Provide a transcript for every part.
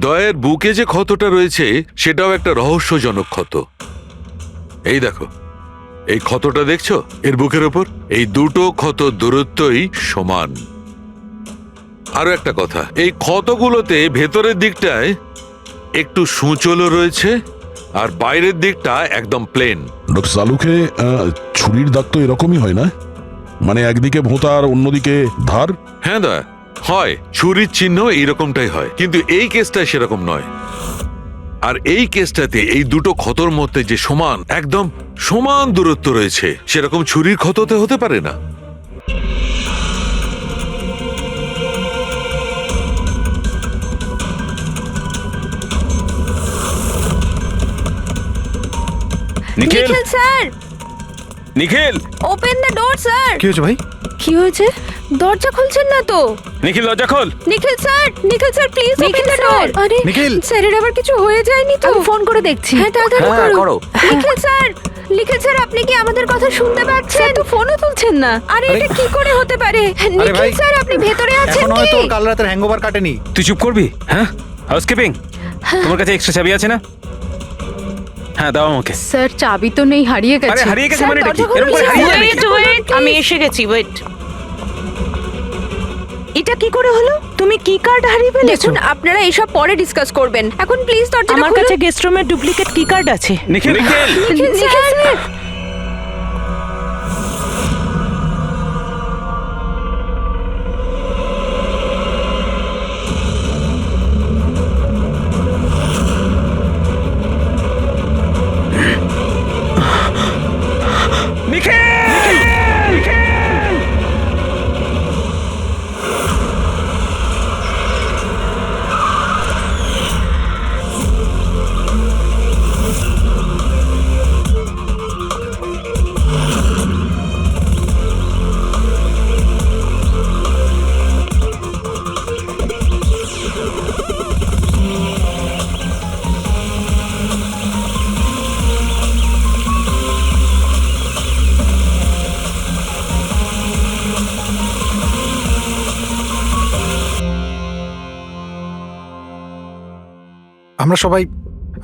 দয়ের বুকে যে ক্ষতটা রয়েছে সেটাও একটা রহস্যজনক ক্ষত। এই দেখো, এই ক্ষতটা দেখছো এর বুকের ওপর? এই দুটো ক্ষত দূরত্বই সমান। আরো একটা কথা, এই ক্ষতগুলোতে ভেতরের দিকটায় একটু সূচলও রয়েছে আর বাইরের দিকটা একদম প্লেন। ডক্টর সালুকে ছুরির দাগ তো এরকমই হয় না? মানে একদিকে ভোঁতা আর অন্যদিকে ধার? হ্যাঁ দা, হয় ছুরির চিহ্ন এইরকমটাই হয়, কিন্তু এই কেসটা সেরকম নয়। আর এই কেসটাতে এই দুটো ক্ষতর মধ্যে যে সমান, একদম সমান দূরত্ব রয়েছে, সেরকম ছুরির ক্ষততে হতে পারে না। Nikhil Nikhil sir, Nikhil open the door sir. কি হয়েছে ভাই? কি হয়েছে? দরজা খুলছেন না তো? নিখিল দরজা খোল। Nikhil sir please open the door. আরে নিখিল! স্যারের আবার কিছু হয়ে যায়নি তো? আমি ফোন করে দেখছি। হ্যাঁ তাড়াতাড়ি করো। নিখিল স্যার আপনি কি আমাদের কথা শুনতে পাচ্ছেন? তো ফোনও তুলছেন না। আরে এটা কি করে হতে পারে? নিখিল স্যার আপনি ভেতরে আছেন এখন কি? হয়তো ওর কাল রাতের হ্যাংওভার কাটেনি। তুই চুপ করবি? হ্যাঁ, হাউসকিপিং, তোমার কাছে এক্সট্রা চাবি আছে না? হ্যাঁ দাও আমাকে। স্যার চাবি তো নেই, হারিয়ে আরে গেছে। হারিয়ে গেছে স্যার, মানে এটা কি? দরজা এরকম করে খুলুন, হারিয়ে যাবে স্যার। নাকি? আমি এসে গেছি, ওয়েট। এটা কি করে হলো? তুমি কি কার্ড হারিয়ে ফেলেছো? দেখুন আপনারা এইসব পরে ডিসকাস করবেন, এখন প্লিজ দরজাটা আমার খুলুন। কাছে গেস্ট রুমের ডুপ্লিকেট কি কার্ড আছে। নিখিল নিখিল নিখিল স্যার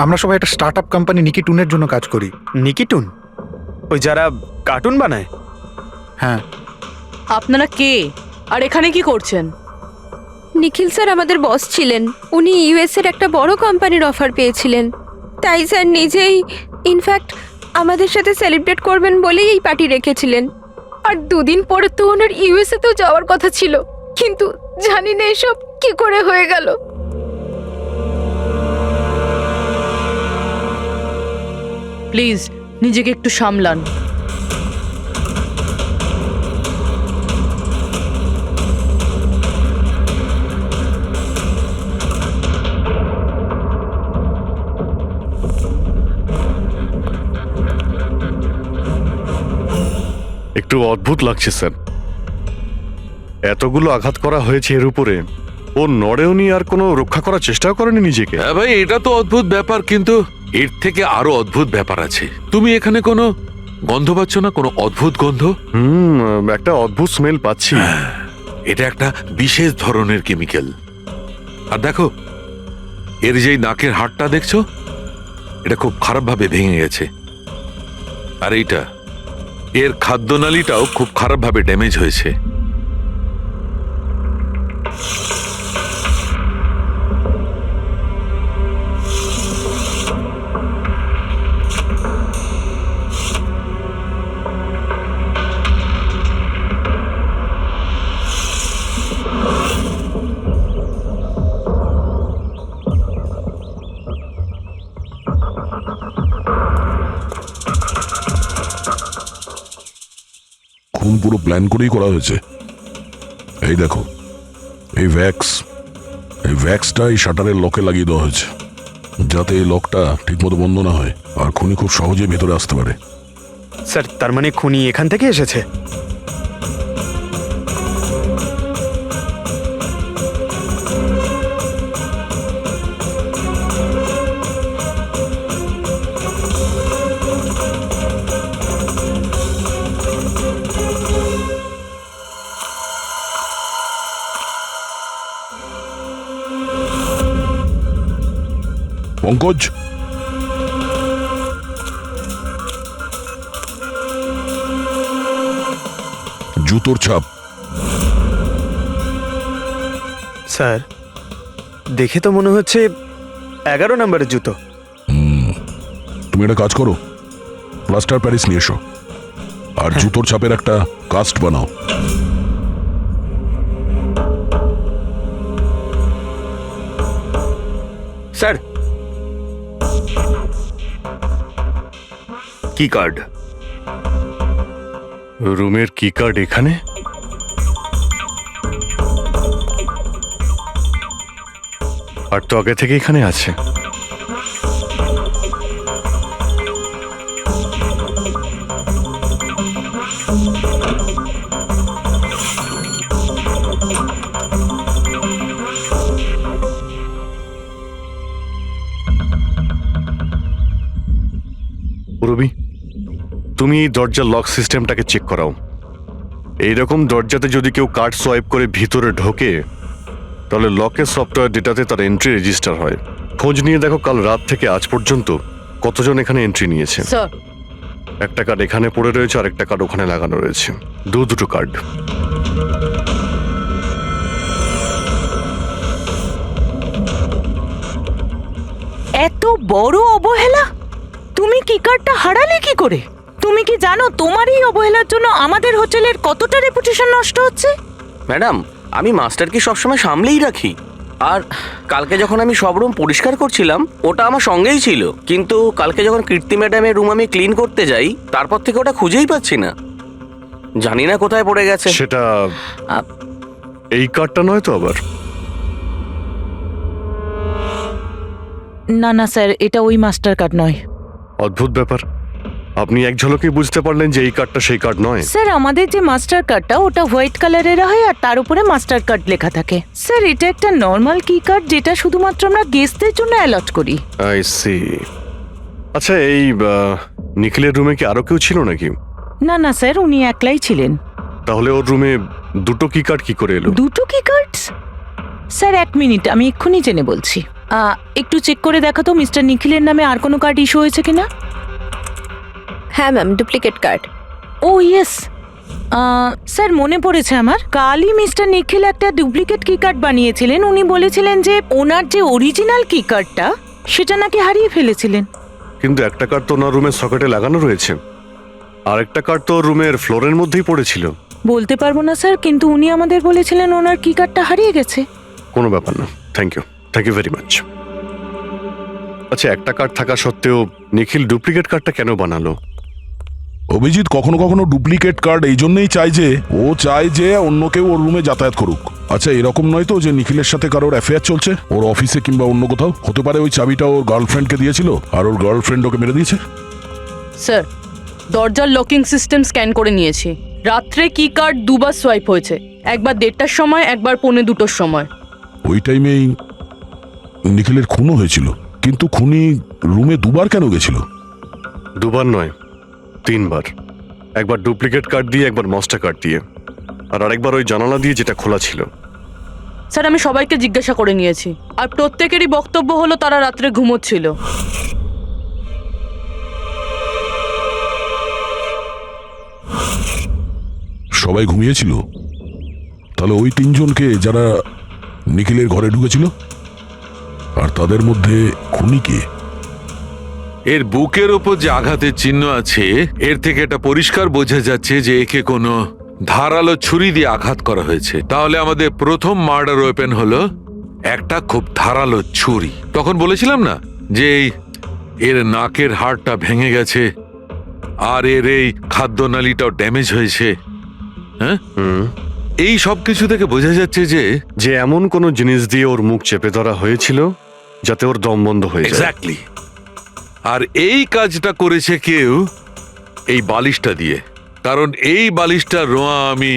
আমরা সবাই একটা স্টার্টআপ কোম্পানি নিকিটুনের জন্য কাজ করি। নিকিটুন? ওই যারা কার্টুন বানায়? হ্যাঁ, আপনারা কে আর এখানে কি করছেন? নিখিল স্যার আমাদের বস ছিলেন। উনি ইউএস এর একটা বড় কোম্পানির অফার পেয়েছিলেন, তাই স্যার নিজেই ইনফ্যাক্ট আমাদের সাথে সেলিব্রেট করবেন বলেই এই পার্টি রেখেছিলেন। আর দুদিন পরে তো ওনার ইউএসএ তেও যাওয়ার কথা ছিল, কিন্তু জানি না এসব কি করে হয়ে গেল। প্লিজ নিজেকে একটু সামলান। একটু অদ্ভুত লাগছে স্যার, এতগুলো আঘাত করা হয়েছে এর উপরে, ও নড়েওনি আর কোনো রক্ষা করার চেষ্টাও করেনি নিজেকে। হ্যাঁ ভাই, এটা তো অদ্ভুত ব্যাপার, কিন্তু এর থেকে আরো অদ্ভুত ব্যাপার আছে। তুমি এখানে কোনো গন্ধ পাচ্ছ না? কোনো অদ্ভুত গন্ধ? একটা অদ্ভুত স্মেল পাচ্ছি। এটা একটা বিশেষ ধরনের কেমিক্যাল। আর দেখো, এর যেই নাকের হাড়টা দেখছো, এটা খুব খারাপভাবে ভেঙে গেছে। আর এইটা, এর খাদ্যনালীটাও খুব খারাপভাবে ড্যামেজ হয়েছে। খুন পুরো প্ল্যান করেই করা হয়েছে। এই দেখো, এই ভ্যাক্সটা এই শাটারের লকে লাগিয়ে দেওয়া হয়েছে, যাতে এই লকটা ঠিকমতো বন্ধ না হয় আর খুনি খুব সহজে ভেতরে আসতে পারে। স্যার তার মানে খুনি এখান থেকে এসেছে? পঙ্কজ, জুতোর ছাপ। স্যার দেখে তো মনে হচ্ছে 11 নম্বরের জুতো। তুমি একটা কাজ করো, প্লাস্টার প্যারিস নিয়ে এসো আর জুতোর ছাপের একটা কাস্ট বানাও। স্যার, কি কার্ড? রুমের কি কার্ড এখানে? আর তো আগে থেকে এখানে আছে। রবি, তুমি এই দরজার লক সিস্টেমটাকে চেক করাও। এইরকম দরজাতে যদি কেউ কার্ড সোয়াইপ করে ভিতরে ঢোকে তাহলে লকের সফটওয়্যার ডেটাতে তার এন্ট্রি রেজিস্টার হয়। খোঁজ নিয়ে দেখো কাল রাত থেকে আজ পর্যন্ত কতজন এখানে এন্ট্রি নিয়েছে। স্যার, একটা কার্ড এখানে পড়ে রয়েছে আর একটা কার্ড ওখানে লাগানো রয়েছে, দুটো কার্ড। এত বড় অবহেলা! তুমি কি কার্ডটা হারালে কি করে? তুমি কি জানো তোমার এই অবহেলার জন্য আমাদের হোটেলের কতটা রেপুটেশন নষ্ট হচ্ছে? ম্যাডাম, আমি মাস্টারকে সবসময় সামলেই রাখি। আর কালকে যখন আমি সব রুম পরিষ্কার করছিলাম ওটা আমার সঙ্গেই ছিল, কিন্তু কালকে যখন কীর্তি ম্যাডামের রুম আমি ক্লিন করতে যাই তারপর থেকে ওটা খুঁজেই পাচ্ছি না। জানি না কোথায় পড়ে গেছে। সেটা এই কার্ডটা নয় তো আবার? না না স্যার, এটা ওই মাস্টার কার্ড নয়। অদ্ভুত ব্যাপার, আপনি এক ঝলকেই বুঝতে পারলেন যে এই কার্ডটা সেই কার্ড নয়। স্যার, আমাদের যে মাস্টার কার্ডটা ওটা হোয়াইট কালারের হয় আর তার উপরে মাস্টার কার্ড লেখা থাকে। স্যার, এটা একটা নর্মাল কি কার্ড যেটা শুধুমাত্র আমরা গেস্টদের জন্য অ্যালট করি। I see. আচ্ছা, এই নিখিলের রুমে কি আরো কেউ ছিল নাকি? না না স্যার, উনি একলাই ছিলেন। তাহলে ওর রুমে দুটো কি কার্ড কি করে এলো? দুটো কি কার্ডস? স্যার 1 মিনিট, আমি এক্ষুনি জেনে বলছি। একটু চেক করে দেখা তো মিস্টার নিখিলের নামে আর কোনো কার্ড ইস্যু হয়েছে কিনা। হ্যাঁ ম্যাম, ডুপ্লিকেট কার্ড। ও ইয়েস, স্যার মনে পড়েছে আমার। কালই মিস্টার নিখিল একটা ডুপ্লিকেট কি কার্ড বানিয়েছিলেন। উনি বলেছিলেন যে ওনার যে অরিজিনাল কি কার্ডটা সেটা নাকি হারিয়ে ফেলেছিলেন। কিন্তু একটা কার্ড তো ওনার রুমের সকেটে লাগানো রয়েছে, আর একটা কার্ড তো রুমের ফ্লোরের মধ্যেই পড়েছিল। বলতে পারবো না স্যার, কিন্তু উনি আমাদের বলেছিলেন ওনার কি কার্ডটা হারিয়ে গেছে। কোনো ব্যাপার না, থ্যাংক ইউ ভেরি মাচ। আচ্ছা, একটা কার্ড থাকা সত্ত্বেও নিখিল ডুপ্লিকেট কার্ডটা কেন বানালো? অভিজিৎ কখনো কখনো ডুপ্লিকেট কার্ড এই জন্যই চায় যে ও চায় যে অন্য কেউ ওর রুমে যাতায়াত করুক। আচ্ছা, এরকম নয় তো যে নিখিলের সাথে কারোর অ্যাফেয়ার চলছে ওর অফিসে কিংবা অন্য কোথাও? হতে পারে ওই চাবিটা ওর গার্লফ্রেন্ডকে দিয়েছিল আর ওর গার্লফ্রেন্ড ওকে মেরে দিয়েছে। স্যার, দরজার লকিং সিস্টেম স্ক্যান করে নিয়েছি। রাত্রে কি কার্ড দুবার সোয়াইপ হয়েছে, একবার 1:30টার সময়, একবার 1:45টার সময়। ওই টাইমেই নিখিলের খুনও হয়েছিল, কিন্তু খুনি রুমে দুবার কেন গেছিল? দুবার নয়, 3 বার। একবার ডুপ্লিকেট কার্ড দিয়ে, একবার মাস্টার কার্ড দিয়ে, আর আরেকবার ওই জানালা দিয়ে যেটা খোলা ছিল। স্যার, আমি সবাইকে জিজ্ঞাসা করে নিয়েছি, আর প্রত্যেকেরই বক্তব্য হলো তারা রাত্রে ঘুমোচ্ছিল। সবাই ঘুমিয়েছিল? তাহলে ওই 3 জনকে যারা নিখিলের ঘরে ঢুকেছিল, আর তাদের মধ্যে খুনি কে? এর বুকের ওপর যে আঘাতের চিহ্ন আছে এর থেকে এটা পরিষ্কার বোঝা যাচ্ছে যে একে কোনো ধারালো ছুরি দিয়ে আঘাত করা হয়েছে। তাহলে আমাদের প্রথম মার্ডার ওয়েপেন হলো একটা খুব ধারালো ছুরি। তখন বলেছিলাম না যে এর নাকের হাড়টা ভেঙে গেছে আর এর এই খাদ্যনালীটাও ড্যামেজ হয়েছে। হ্যাঁ, এই সব কিছু থেকে বোঝা যাচ্ছে যে এমন কোনো জিনিস দিয়ে ওর মুখ চেপে ধরা হয়েছিল যাতে ওর দম বন্ধ হয়ে যায়। এক্স্যাক্টলি। আর এই কাজটা করেছে কেউ এই বালিশটা দিয়ে, কারণ এই বালিশটা রোয়া আমি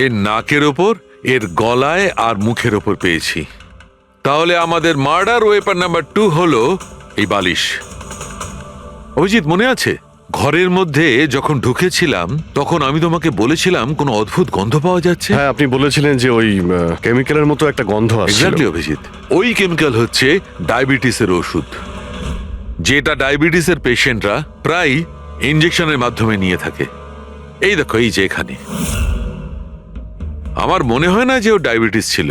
এর নাকের ওপর, এর গলায় আর মুখের ওপর পেয়েছি। তাহলে আমাদের মার্ডার ওয়েপন নাম্বার 2 হলো এই বালিশ। অভিজিৎ, মনে আছে ঘরের মধ্যে যখন ঢুকেছিলাম তখন আমি তোমাকে বলেছিলাম কোনো অদ্ভুত গন্ধ পাওয়া যাচ্ছে? হ্যাঁ, আপনি বলেছিলেন যে ওই কেমিক্যালের মতো একটা গন্ধ আসছে। এক্স্যাক্টলি অভিজিৎ, ওই কেমিক্যাল হচ্ছে ডায়াবেটিসের ওষুধ। যেটা ডায়াবেটিসের পেশেন্টরা প্রায় ইনজেকশনের মাধ্যমে নিয়ে থাকে। এই দেখো, এই যে এখানে। আমার মনে হয় না যে ওর ডায়াবেটিস ছিল।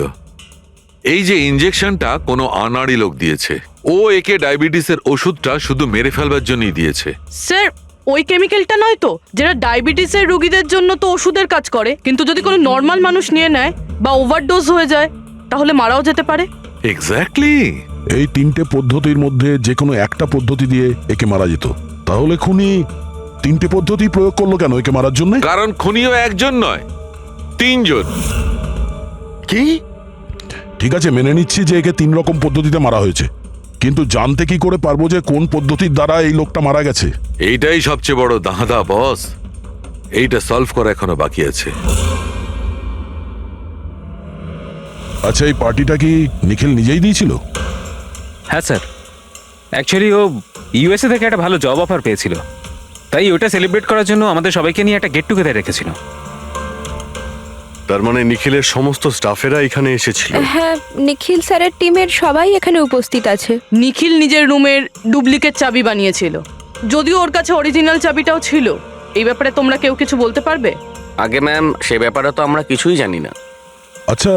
এই যে ইনজেকশনটা কোনো আনাড়ি লোক দিয়েছে। ও একে ডায়াবেটিসের ওষুধটা শুধু মেরে ফেলবার জন্যই দিয়েছে। স্যার, ওই কেমিক্যালটা নয় তো যেটা ডায়াবেটিসের রোগীদের জন্য তো ওষুধের কাজ করে, কিন্তু যদি কোনো নর্মাল মানুষ নিয়ে নেয় বা ওভারডোজ হয়ে যায় তাহলে মারাও যেতে পারে। এক্স্যাক্টলি। এই 3টে পদ্ধতির মধ্যে যে কোনো একটা পদ্ধতি দিয়ে একে মারা যেত। তাহলে খুনি 3টে পদ্ধতি প্রয়োগ করলো কেন একে মারার জন্য? কারণ খুনিও একজন নয়, 3 জন। কি? ঠিক আছে, মেনে নিচ্ছি যে একে 3 রকম পদ্ধতিতে মারা হয়েছে, কিন্তু জানতে কি করে পারবো যে কোন পদ্ধতির দ্বারা এই লোকটা মারা গেছে? এইটাই সবচেয়ে বড় দাঁদা বস। এইটা সলভ করা এখনো বাকি আছে। আচ্ছা, এই পার্টিটা কি নিখিল নিজেই দিয়েছিল? হ্যাঁ স্যার, অ্যাকচুয়ালি ও ইউএসএ থেকে একটা ভালো জব অফার পেয়েছিল, তাই ওটা সেলিব্রেট করার জন্য আমাদের সবাইকে নিয়ে একটা গেট টুগেদার রেখেছিল। তার মানে নিখিলের সমস্ত স্টাফেরা এখানে এসেছিল? হ্যাঁ, নিখিল স্যারের টিমের সবাই এখানে উপস্থিত আছে। নিখিল নিজের রুমের ডুপ্লিকেট চাবি বানিয়েছিল, যদিও ওর কাছে অরিজিনাল চাবিটাও ছিল। এই ব্যাপারে তোমরা কেউ কিছু বলতে পারবে? আগে ম্যাম, সে ব্যাপারে তো আমরা কিছুই জানি না। আচ্ছা,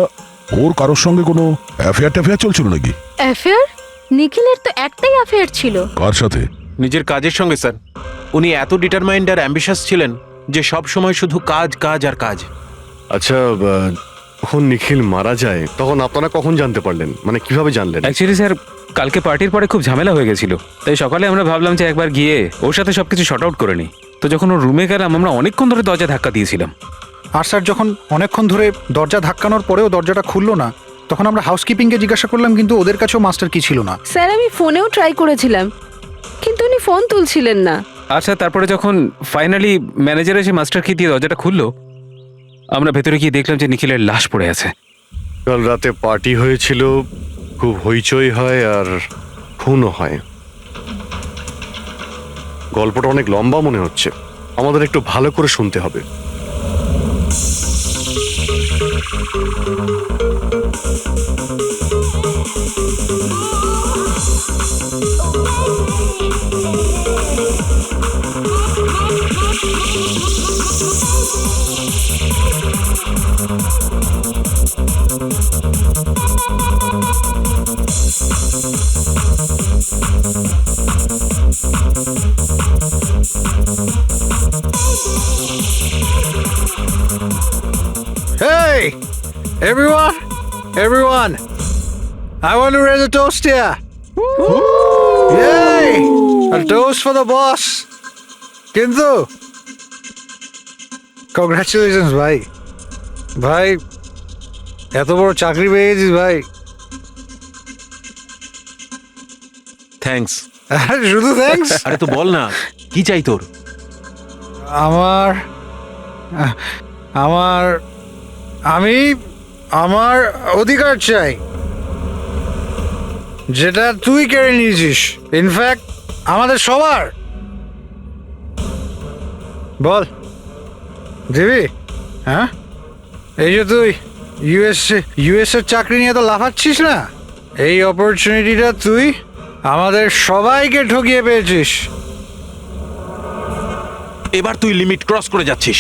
ওর কারোর সঙ্গে কোনো অ্যাফেয়ার চলছিল নাকি? অ্যাফেয়ার? নিখিলের তো একটাই অ্যাফেয়ার ছিল। কার সাথে? নিজের কাজের সঙ্গে স্যার। উনি এত ডিটারমাইন্ড আর অ্যাম্বিশাস ছিলেন যে সব সময় শুধু কাজ কাজ আর কাজ। আচ্ছা, যখন নিখিল মারা যায় তখন আপনারা কখন জানতে পারলেন? মানে কিভাবে জানলেন? অ্যাকচুয়ালি স্যার, কালকে পার্টির পরে খুব ঝামেলা হয়ে গেছিল, তাই সকালে আমরা ভাবলাম যে একবার গিয়ে ওর সাথে সবকিছু শর্ট আউট করে নিই। তো যখন ওর রুমে গেলাম, আমরা অনেকক্ষণ ধরে দরজা ধাক্কা দিয়েছিলাম। আর স্যার, যখন অনেকক্ষণ ধরে দরজা ধাক্কানোর পরেও দরজাটা খুললো না, তখন আমরা হাউসকিপিংকে জিজ্ঞাসা করলাম, কিন্তু ওদের কাছেও মাস্টার কি ছিল না। স্যার, আমি ফোনেও ট্রাই করেছিলাম, কিন্তু উনি ফোন তুলছিলেন না। আচ্ছা, তারপরে যখন ফাইনালি ম্যানেজার এসে মাস্টার কি দিয়ে দরজাটা খুললো, আমরা ভেতরে গিয়ে দেখলাম যে নিখিলের লাশ পড়ে আছে। কাল রাতে পার্টি হয়েছিল, খুব হইচই হয় আর খুনও হয়। গল্পটা অনেক লম্বা মনে হচ্ছে, আমাদের একটু ভালো করে শুনতে হবে। Hey, everyone, I want to raise a toast here. Yay! A toast for the boss. কিন্তু কংগ্রাচুলেশনস ভাই। ভাই, এত বড় চাকরি পেয়ে গেছিস ভাই। থ্যাঙ্কস। আর শুধু থ্যাঙ্কস? আরে তো বল না, কি চাই তোর? আমার আমার আমি আমার অধিকার চাই, যেটা তুই কেড়ে নিয়েছিস। ইনফ্যাক্ট আমাদের সবার। বল, দিবি? হ্যাঁ, এই যে তুই ইউএসএর চাকরি নিয়ে তো লাফাচ্ছিস না, এই অপরচুনিটিটা তুই আমাদের সবাইকে ঠকিয়ে পেয়েছিস। এবার তুই লিমিট ক্রস করে যাচ্ছিস।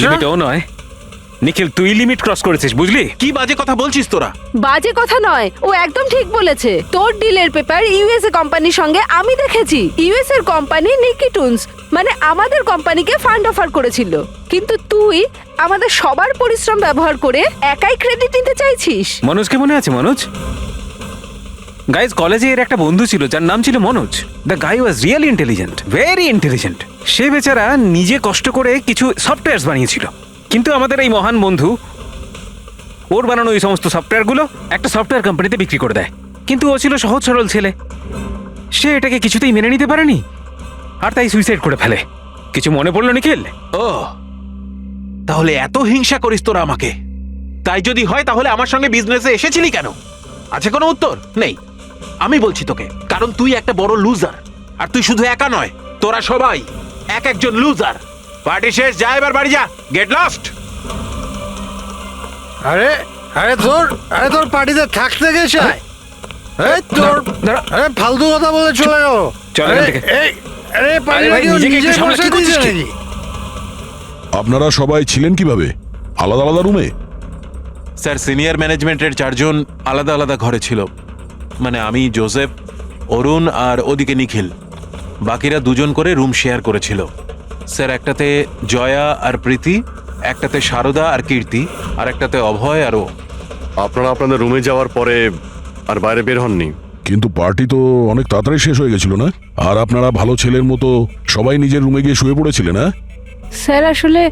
লিমিটও নয় নিখিল, তুই লিমিট ক্রস করেছিস, বুঝলি? কি বাজে কথা বলছিস তোরা? বাজে কথা নয়, ও একদম ঠিক বলেছে। তোর ডিলের পেপার ইউএসএ কোম্পানির সঙ্গে আমি দেখেছি। ইউএস এর কোম্পানি নিকি টুনস মানে আমাদের কোম্পানিকে ফান্ড অফার করেছিল, কিন্তু তুই আমাদের সবার পরিশ্রম ব্যবহার করে একাই ক্রেডিট নিতে চাইছিস। মনোজকে মনে আছে? মনোজ গাইজ, কলেজে এর একটা বন্ধু ছিল যার নাম ছিল Manoj. The guy was really intelligent, very intelligent. সে বেচারা নিজে কষ্ট করে কিছু সফটওয়্যার বানিয়েছিল, কিন্তু আমাদের এই মহান বন্ধু ওর বানানো ওই সমস্ত সফটওয়্যারগুলো একটা সফটওয়্যার কোম্পানিতে বিক্রি করে দেয়। কিন্তু ও ছিল সহজ সরল ছেলে, সে এটাকে কিছুতেই মেনে নিতে পারেনি আর তাই সুইসাইড করে ফেলে। কিছু মনে পড়লো নিখিল? ও, তাহলে এত হিংসা করিস তোরা আমাকে? তাই যদি হয় তাহলে আমার সঙ্গে বিজনেসে এসেছিলি কেন? আছে কোনো উত্তর নেই? আমি বলছি তোকে, কারণ তুই একটা বড় লুজার। আর তুই শুধু একা নয়, তোরা সবাই এক একজন লুজার। পার্টি শেষ, যা এবার বাড়ি যা, গেট লস্ট। আরে তোর পার্টিতে থাকতে গেছে। এই তোর আরে ফালতু কথা বলে চলে যাও। চল এখান থেকে। এই আরে আরে ভাই, নিজেকে একটু সামলে, কি করছিস কি? আপনারা সবাই ছিলেন কিভাবে আলাদা আলাদা রুমে? স্যার সিনিয়র ম্যানেজমেন্টের 4 জন আলাদা আলাদা ঘরে ছিল, মানে আমি, জোসেফ, অরুণ আর ওদিকে নিখিল। বাকিরা 2 জন করে রুম শেয়ার করেছিল। স্যার একটাতে জয়া আর প্রীতি, একটাতে সারদা আর কীর্তি, আর একটাতে অভয় আর ও। আপনারা আপনাদের রুমে যাওয়ার পরে আর বাইরে বের হননি? কিন্তু পার্টি তো অনেক তাড়াতাড়ি শেষ হয়ে গেছিল না? আর আপনারা ভালো ছেলের মতো সবাই নিজের রুমে গিয়ে শুয়ে পড়েছিলেন, হ্যাঁ? স্যার আসলে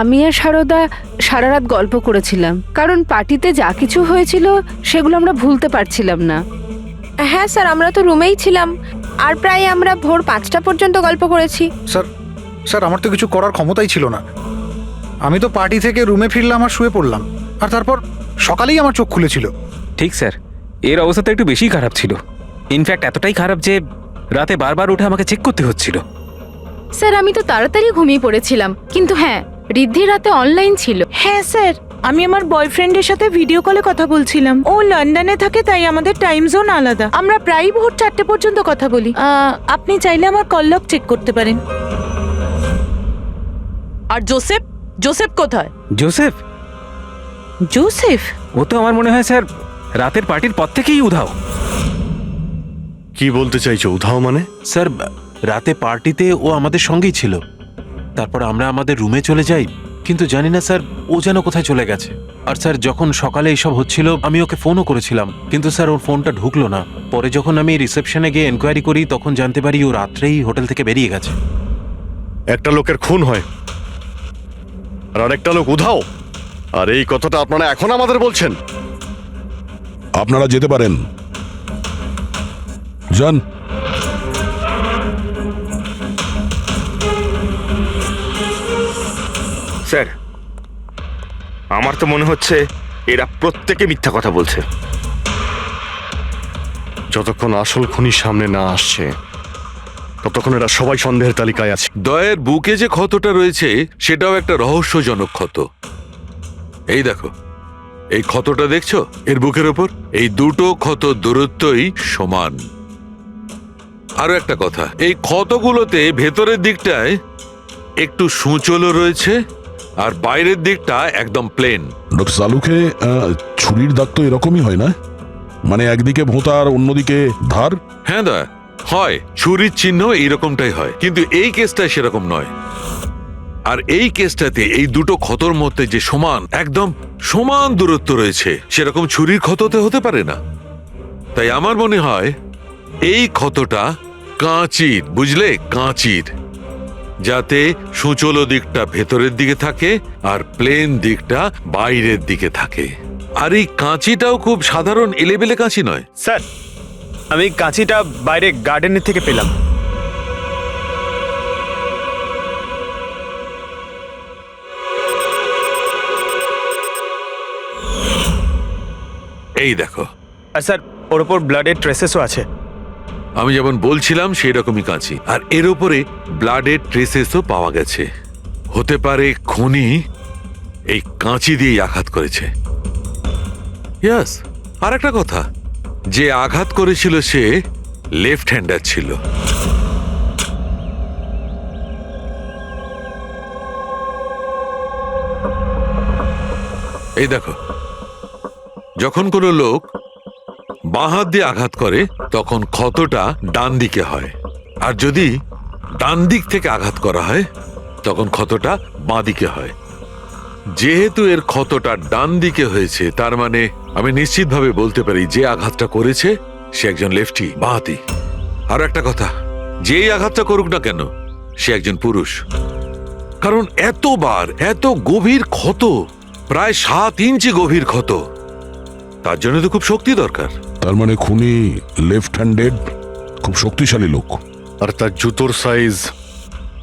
আমি আর সারদা সারা রাত গল্প করেছিলাম, কারণ পার্টিতে যা কিছু হয়েছিল সেগুলো আমরা ভুলতে পারছিলাম না। হ্যাঁ স্যার, আমরা তো রুমেই ছিলাম আর প্রায় আমরা ভোর 5টা পর্যন্ত গল্প করেছি। স্যার আমার তো কিছু করার ক্ষমতাই ছিল না। আমি তো পার্টি থেকে রুমে ফিরলাম আর শুয়ে পড়লাম, আর তারপর সকালেই আমার চোখ খুলেছিল। ঠিক স্যার, এর অবস্থা তো একটু বেশি খারাপ ছিল। ইনফ্যাক্ট এতটাই খারাপ যে রাতে বারবার উঠে আমাকে চেক করতে হচ্ছিল। স্যার আমি তো তাড়াতাড়ি ঘুমিয়ে পড়েছিলাম, কিন্তু হ্যাঁ রিদ্ধি রাতে অনলাইন ছিল। হ্যাঁ স্যার, আমি আমার বয়ফ্রেন্ডের সাথে ভিডিও কলে কথা বলছিলাম। ও লন্ডনে থাকে, তাই আমাদের টাইম জোন আলাদা। আমরা প্রায় ভোর 4টে পর্যন্ত কথা বলি। আপনি চাইলে আমার কল লগ চেক করতে পারেন। আর জোসেফ, জোসেফ কোথায়? জোসেফ? জোসেফ? ও তো আমার মনে হয় স্যার রাতের পার্টির পর থেকেই উধাও। কি বলতে চাইছো উধাও মানে? স্যার রাতে পার্টিতে ও আমাদের সঙ্গেই ছিল, তারপর আমরা আমাদের রুমে চলে যাই, কিন্তু জানি না স্যার ও যেন কোথায় চলে গেছে। আর স্যার যখন সকালে এইসব হচ্ছিল আমি ওকে ফোনও করেছিলাম, কিন্তু স্যার ওর ফোনটা ঢুকলো না। পরে যখন আমি রিসেপশনে গিয়ে এনকোয়ারি করি তখন জানতে পারি ও রাত্রেই হোটেল থেকে বেরিয়ে গেছে। একটা লোকের খুন হয় আর আরেকটা লোক উধাও, আর এই কথাটা আপনারা এখন আমাদের বলছেন? আপনারা যেতে পারেন, যান। স্যার আমার তো মনে হচ্ছে এরা প্রত্যেকে মিথ্যা কথা বলছে। যতক্ষণ আসল খুনি সামনে না আসছে ততক্ষণ এরা সবাই সন্দেহের তালিকায় আছে। দয়ের বুকে যে ক্ষতটা রয়েছে সেটাও একটা রহস্যজনক ক্ষত। এই দেখো, এই ক্ষতটা দেখছো এর বুকের ওপর? এই দুটো ক্ষত দূরত্বই সমান। আরো একটা কথা, এই ক্ষতগুলোতে ভেতরের দিকটায় একটু সূচলও রয়েছে আর বাইরের দিকটা একদম প্লেন। ডক্টর সালুকে ছুরির দাগ তো এরকমই হয় না? মানে একদিকে ভোঁতা আর অন্যদিকে ধার? হ্যাঁ দয়া, হয় ছুরির চিহ্ন এইরকমটাই হয়, কিন্তু এই কেসটায় সেরকম নয়। আর এই কেসটাতে এই দুটো ক্ষতর মধ্যে যে সমান, একদম সমান দূরত্ব রয়েছে, সেরকম ছুরির ক্ষততে হতে পারে না। তাই আমার মনে হয় এই ক্ষতটা কাঁচির, বুঝলে, কাঁচির, যাতে সূচল দিকটা ভেতরের দিকে থাকে আর প্লেন দিকটা বাইরের দিকে থাকে। আর এই কাঁচিটাও খুব সাধারণ এলেবেলে কাঁচি নয়। স্যার আমি কাঁচিটা বাইরে গার্ডেনের থেকে পেলাম। এই দেখো। আর স্যার ওর ওপর ব্লাডের ট্রেসেসও আছে। আমি যেমন বলছিলাম সেই রকমই কাঁচি, আর এর উপরে ব্লাডের ট্রেসেসও পাওয়া গেছে। হতে পারে খুনি এই কাঁচি দিয়েই আঘাত করেছে। ইয়াস, আর একটা কথা, যে আঘাত করেছিল সে লেফট হ্যান্ডার ছিল। এই দেখো, যখন কোনো লোক বাঁ হাত দিয়ে আঘাত করে তখন ক্ষতটা ডান দিকে হয়, আর যদি ডান দিক থেকে আঘাত করা হয় তখন ক্ষতটা বাঁ দিকে হয়। যেহেতু এর ক্ষতটা ডান দিকে হয়েছে, তার মানে আমি নিশ্চিতভাবে বলতে পারি যে আঘাতটা করেছে সে একজন লেফটি, বাঁহাতি। আর একটা কথা, যেই আঘাতটা করুক না কেন সে একজন পুরুষ, কারণ এতবার এত গভীর ক্ষত, প্রায় 7 ইঞ্চি গভীর ক্ষত, তার জন্য তো খুব শক্তি দরকার। তার মানে খুনি লেফট হ্যান্ডেড, খুব শক্তিশালী লোক। আর তার জুতোর সাইজ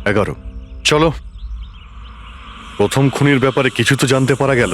11। চলো, প্রথম খুনির ব্যাপারে কিছু তো জানতে পারা গেল।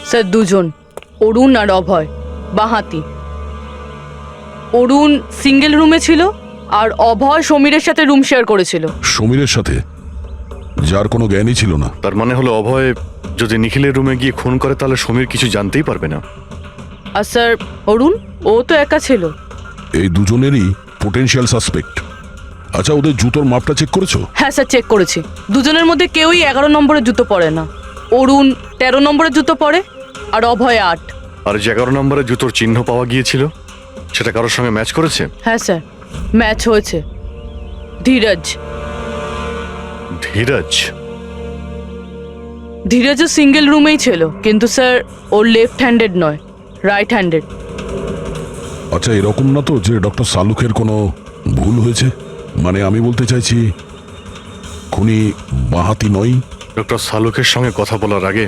স্যার দুজন, অরুণ আর অভয়, বাঁহাতি। অরুণ সিঙ্গেল রুমে ছিল আর অভয় সমীরের সাথে রুম শেয়ার করেছিল। সমীরের সাথে, যার কোনো জ্ঞানই ছিল না। তার মানে হলো অভয় যদি নিখিলের রুমে গিয়ে খুন করে তাহলে সমীর কিছু জানতেই পারবে না। আর স্যার অরুণ, ও তো একা ছিল। এই দুজনেরই পোটেনশিয়াল সাসপেক্ট। আচ্ছা, ওদের জুতোর মাপটা চেক করেছো? হ্যাঁ স্যার, চেক করেছি। দুজনের মধ্যে কেউই 11 নম্বরের জুতো পরে না। অরুণ 13 নম্বরের জুতো পরে আর অভয় 8। আর যে 11 নম্বরের জুতোর চিহ্ন পাওয়া গিয়েছিল সেটা কারোর সঙ্গে ম্যাচ করেছে? হ্যাঁ স্যার, ম্যাচ হয়েছে। ধীরজ। ধীরজ? ধীরজও সিঙ্গেল রুমেই ছিল, কিন্তু স্যার ওর লেফট হ্যান্ডেড নয়, রাইট হ্যান্ডেড। আচ্ছা, এরকম না তো যে ডক্টর সালুকের কোনো ভুল হয়েছে? মানে আমি বলতে চাইছি, খুনি বাঁহাতি নয়। ডক্টর সালুকের সঙ্গে কথা বলার আগে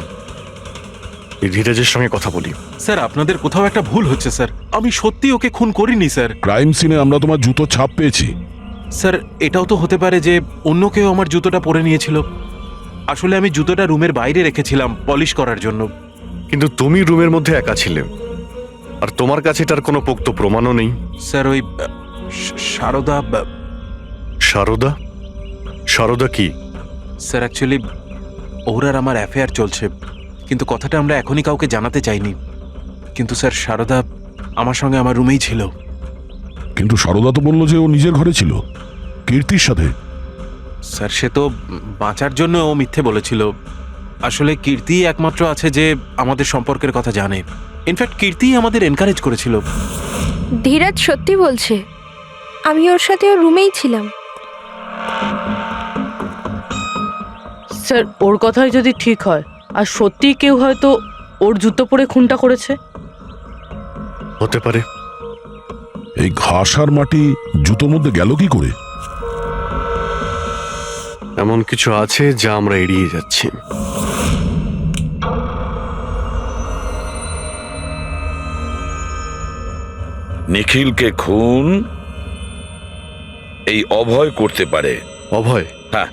এই ধীরজের সঙ্গে কথা বলি। স্যার, আপনাদের কোথাও একটা ভুল হচ্ছে স্যার। আমি সত্যি ওকে খুন করিনি স্যার। ক্রাইম সিনে আমরা তোমার জুতো ছাপ পেয়েছি। স্যার, এটাও তো হতে পারে যে অন্য কেউ আমার জুতোটা পরে নিয়েছিল। আসলে আমি জুতোটা রুমের বাইরে রেখেছিলাম পলিশ করার জন্য। কিন্তু তুমি রুমের মধ্যে একা ছিলে, আর তোমার কাছে তার কোনো পোক্ত প্রমাণও নেই। স্যার, ওই সারদা। সারদা? সারদা কি? স্যার, অ্যাকচুয়ালি ওর আর আমার অ্যাফেয়ার চলছে, কিন্তু কথাটা আমরা এখনই কাউকে জানাতে চাইনি। কিন্তু স্যার, সারদা আমার সঙ্গে আমার রুমেই ছিল। কিন্তু সারদা তো বললো যে ও নিজের ঘরে ছিল কীর্তির সাথে। স্যার, সে তো বাঁচার জন্য ও মিথ্যে বলেছিল। আসলে কীর্তি একমাত্র আছে যে আমাদের সম্পর্কের কথা জানে। ইনফ্যাক্ট কীর্তি আমাদের এনকারেজ করেছিল। ধীরাজ সত্যি বলছে, আমি ওর সাথে ওর রুমেই ছিলাম। স্যার, ওর কথাই যদি ঠিক হয় আর সত্যি কেউ হয়তো ওর জুতো পরে খুনটা করেছে। হতে পারে। এই ঘাস আর মাটি জুতোর মধ্যে গেল কি করে? এমন কিছু আছে যা আমরা এড়িয়ে যাচ্ছি। নিখিলকে খুন এই অভয় করতে পারে। অভয়? হ্যাঁ।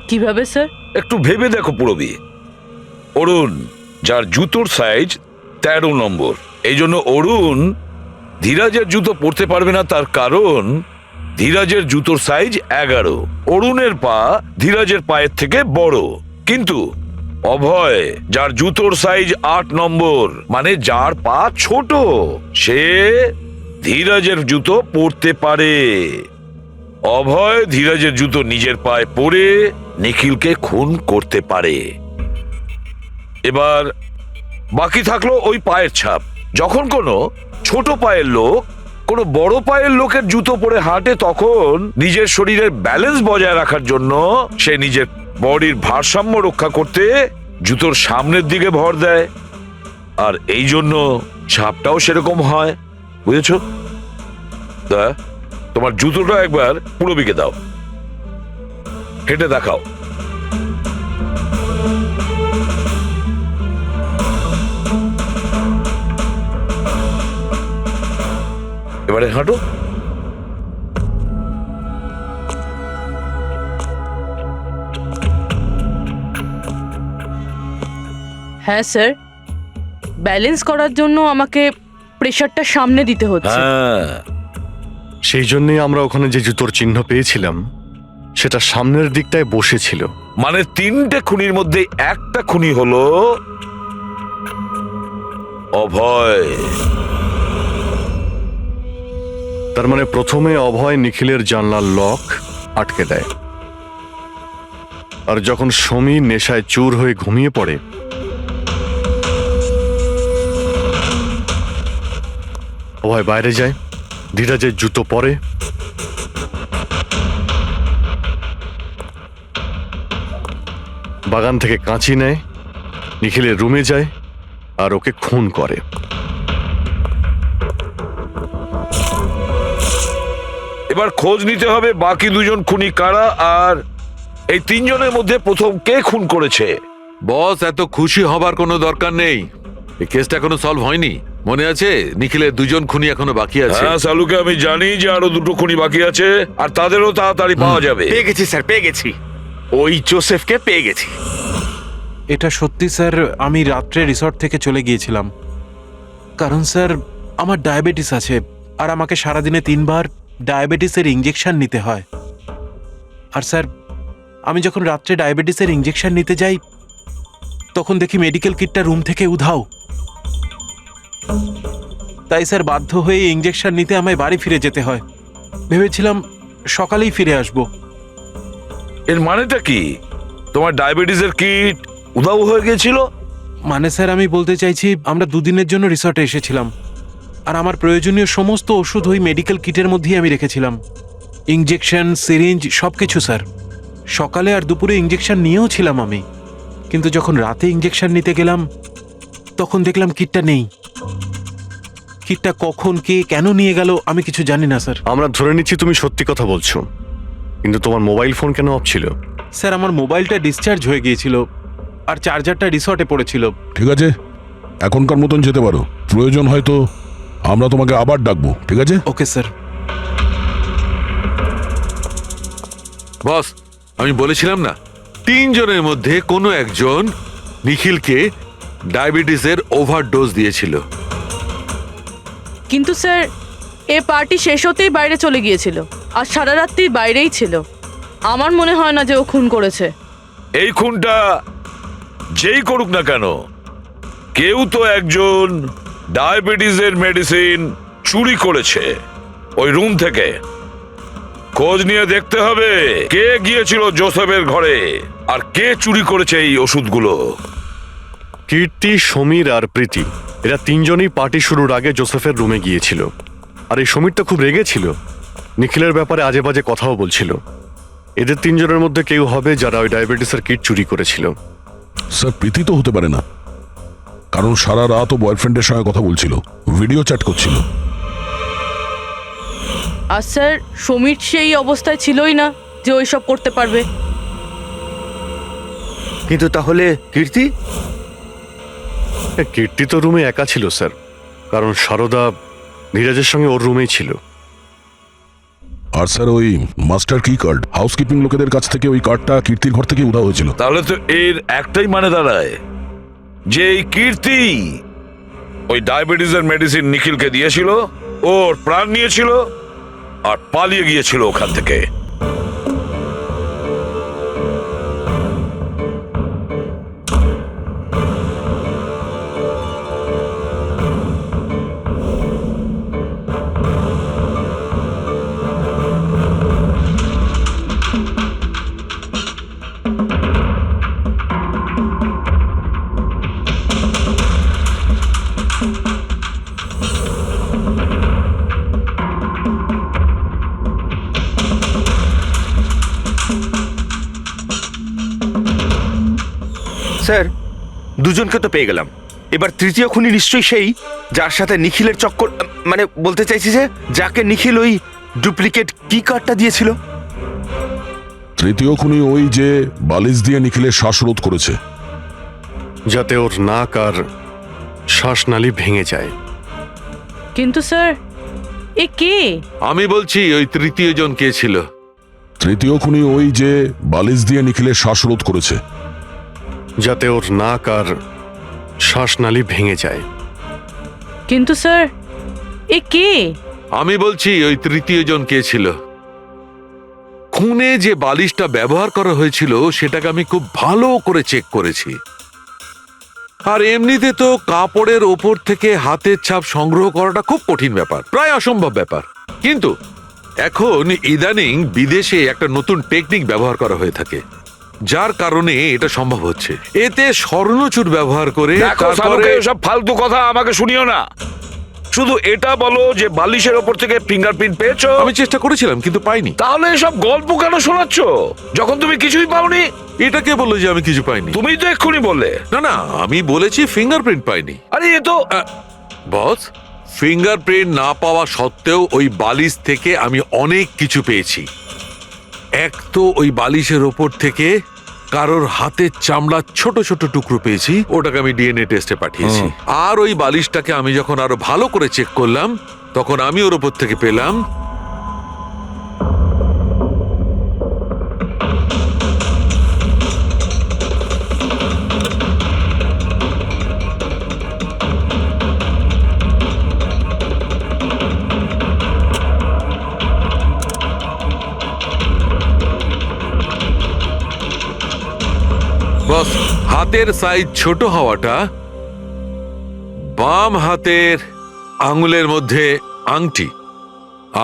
কিভাবে স্যার? একটু ভেবে দেখো পুরবি। অরুণ, যার জুতোর সাইজ 13 নম্বর, এই জন্য অরুণ ধীরাজের জুতো পরতে পারবে না। তার কারণ ধীরাজের জুতোর সাইজ 11। অরুণের পা ধীরাজের পায়ের থেকে বড়। কিন্তু অভয়, যার জুতোর সাইজ 8 নম্বর, মানে যার পা ছোট, সে ধীরাজের জুতো পরতে পারে। অভয় ধীরাজের জুতো নিজের পায়ে পরে নিখিলকে খুন করতে পারে। এবার বাকি থাকলো ওই পায়ের ছাপ। যখন কোনো ছোট পায়ের লোক কোনো বড় পায়ের লোকের জুতো পরে হাঁটে, তখন নিজের শরীরের ব্যালেন্স বজায় রাখার জন্য সে নিজের বডির ভারসাম্য রক্ষা করতে জুতোর সামনের দিকে ভর দেয়। আর এই জন্য ছাপটাও সেরকম হয়। বুঝেছো? তোমার জুতোটা একবার পুরবিকে দাও, হেঁটে দেখাও। এবারে হাঁটো। হ্যাঁ স্যার, ব্যালেন্স করার জন্য আমাকে প্রেশারটা সামনে দিতে হচ্ছে। সেই জন্যই আমরা ওখানে যে জুতোর চিহ্ন পেয়েছিলাম সেটা সামনের দিকটায় বসেছিল। মানে 3টে খুনির মধ্যে একটা খুনি হলো অভয়। তার মানে প্রথমে অভয় নিখিলের জানলার লক আটকে দেয়, আর যখন সমীর নেশায় চুর হয়ে ঘুমিয়ে পড়ে, অভয় বাইরে যায়, ধীরাজের জুতো পরে, বাগান থেকে কাঁচি নেয়, নিখিলের রুমে যায় আর ওকে খুন করে। এবার খোঁজ নিতে হবে বাকি 2জন খুনি কারা, আর এই 3 জনের মধ্যে প্রথম কে খুন করেছে। বস, এত খুশি হবার কোনো দরকার নেই। এই কেসটা এখনো সলভ হয়নি। মনে আছে নিখিলের 2জন খুনি এখনো বাকি আছে। হ্যাঁ সালুকে, আমি জানি যে আরো 2টো খুনি বাকি আছে, আর তাদেরও তাড়াতাড়ি পাওয়া যাবে। পেয়ে গেছি স্যার, পেয়ে গেছি। ওই জোসেফকে পেয়ে গেছি। এটা সত্যি স্যার, আমি রাত্রে রিসর্ট থেকে চলে গিয়েছিলাম। কারণ স্যার আমার ডায়াবেটিস আছে, আর আমাকে সারাদিনে 3 বার ডায়াবেটিসের ইঞ্জেকশন নিতে হয়। আর স্যার আমি যখন রাত্রে ডায়াবেটিসের ইঞ্জেকশন নিতে যাই তখন দেখি মেডিকেল কিটটা রুম থেকে উধাও। তাই স্যার বাধ্য হয়ে ইঞ্জেকশন নিতে আমায় বাড়ি ফিরে যেতে হয়। ভেবেছিলাম সকালেই ফিরে আসব। এর মানেটা কি? তোমার ডায়াবেটিসের কিট উধাও হয়ে গিয়েছিল? মানে স্যার আমি বলতে চাইছি, আমরা 2 দিনের জন্য রিসর্টে এসেছিলাম, আর আমার প্রয়োজনীয় সমস্ত ওষুধ ওই মেডিকেল কিটের মধ্যেই আমি রেখেছিলাম। ইঞ্জেকশন, সিরিঞ্জ সবকিছু স্যার। সকালে আর দুপুরে ইঞ্জেকশন নিয়েও ছিলাম আমি, কিন্তু যখন রাতে ইঞ্জেকশন নিতে গেলাম তখন দেখলাম কিটটা নেই। কিটটা কখন কে কেন নিয়ে গেল আমি কিছু জানি না স্যার। আমরা ধরে নিচ্ছি তুমি সত্যি কথা বলছো, কিন্তু তোমার মোবাইল ফোন কেন অফ ছিল? স্যার আমার মোবাইলটা ডিসচার্জ হয়ে গিয়েছিল, আর চার্জারটা রিসর্টে পড়েছিল। ঠিক আছে, এখনকার মতন যেতে পারো। প্রয়োজন হয়তো আমরা তোমাকে আবার ডাকবো, ঠিক আছে? Okay sir. বস, আমি বলেছিলাম না 3 জনের মধ্যে কোনো একজন নিখিলকে ডায়াবেটিসের ওভারডোজ দিয়েছিল। কিন্তু স্যার এ পার্টি শেষ হতেই বাইরে চলে গিয়েছিল, আর সারা রাত্রি বাইরেই ছিল। আমার মনে হয় না যে ও খুন করেছে। এই খুনটা যেই করুক না কেন, কেউ তো একজন ডায়াবেটিসের মেডিসিন চুরি করেছে ওই রুম থেকে। খোঁজ নিয়ে দেখতে হবে কে গিয়েছিল জোসেফের ঘরে আর কে চুরি করেছে এই ওষুধগুলো। কীর্তি, সমীর আর প্রীতি এরা 3 জনই পার্টি শুরুর আগে জোসেফের রুমে গিয়েছিল। আর এই সমীরটা খুব রেগেছিল, নিখিলের ব্যাপারে আজে বাজে কথাও বলছিল। এদের 3 জনের মধ্যে কেউ হবে যারা ওই ডায়াবেটিসের কিট চুরি করেছিল। স্যার, প্রীতি তো হতে পারে না, কারণ সারা রাত ও বয়ফ্রেন্ডের সঙ্গে কথা বলছিল, ভিডিও চ্যাট করছিল। আর স্যার সমীর সেই অবস্থায় ছিলই না যে ওইসব করতে পারবে। কিন্তু তাহলে কীর্তি? কীর্তি তো রুমে একা ছিল স্যার, কারণ সারদা ধীরাজের সঙ্গে ওর রুমেই ছিল। আর স্যার ওই মাস্টার কি কার্ড, হাউসকিপিং লোকেদের কাছ থেকে ওই কার্ডটা কীর্তির ঘর থেকে উধাও হয়েছিল। তাহলে তো এর একটাই মানে দাঁড়ায় যে এই কীর্তি ওই ডায়াবেটিসের মেডিসিন নিখিলকে দিয়েছিল, ওর প্রাণ নিয়েছিল আর পালিয়ে গিয়েছিল ওখান থেকে। স্যার, 2 জনকে তো পেয়ে গেলাম। এবার তৃতীয় খুনি নিশ্চয়ই সেই যার সাথে নিখিলের চক্কর, মানে বলতে চাইছি যে যাকে নিখিল ওই ডুপ্লিকেট কি কার্ডটা দিয়েছিল। তৃতীয় খুনি ওই যে বালিশ দিয়ে নিখিলের শ্বাসরোধ করেছে, যাতে ওর নাক আর শ্বাসনালী ভেঙে যায়। কিন্তু স্যার এ কে? আমি বলছি ওই তৃতীয় জন কে ছিল। তৃতীয় খুনি ওই যে বালিশ দিয়ে নিখিলের শ্বাসরোধ করেছে, যাতে ওর নাক আর শ্বাসনালী ভেঙে যায়। কিন্তু স্যার এ কে? আমি বলছি ওই তৃতীয় জন কে ছিল। খুনে যে বালিশটা ব্যবহার করা হয়েছিল সেটাকে আমি খুব ভালো করে চেক করেছি। আর এমনিতে তো কাপড়ের ওপর থেকে হাতের ছাপ সংগ্রহ করাটা খুব কঠিন ব্যাপার, প্রায় অসম্ভব ব্যাপার। কিন্তু এখন ইদানিং বিদেশে একটা নতুন টেকনিক ব্যবহার করা হয়ে থাকে, যার কারণে এটা সম্ভব হচ্ছে। এতে স্বর্ণচুর ব্যবহার করে সব ফালতু কথা আমাকে শুনিও না। শুধু এটা বলো যে বালিশের ওপর থেকে ফিঙ্গারপ্রিন্ট পেয়েছো। আমি চেষ্টা করেছিলাম কিন্তু পাইনি। তাহলে এসব গল্প কেন শোনাচ্ছ যখন তুমি কিছুই পাওনি? এটা কে বললো যে আমি কিছু পাইনি? তুমি তো এক্ষুনি বললে। না না, আমি বলেছি ফিঙ্গারপ্রিন্ট পাইনি। আরে এ তো বস, ফিঙ্গারপ্রিন্ট না পাওয়া সত্ত্বেও ওই বালিশ থেকে আমি অনেক কিছু পেয়েছি। এক তো ওই বালিশের ওপর থেকে কারোর হাতের চামড়ার ছোট ছোট টুকরো পেয়েছি, ওটাকে আমি ডিএনএ টেস্টে পাঠিয়েছি। আর ওই বালিশটাকে আমি যখন আরো ভালো করে চেক করলাম তখন আমি ওর ওপর থেকে পেলাম হাতের সাইজ ছোট হওয়াটা, বাম হাতের আঙুলের মধ্যে আংটি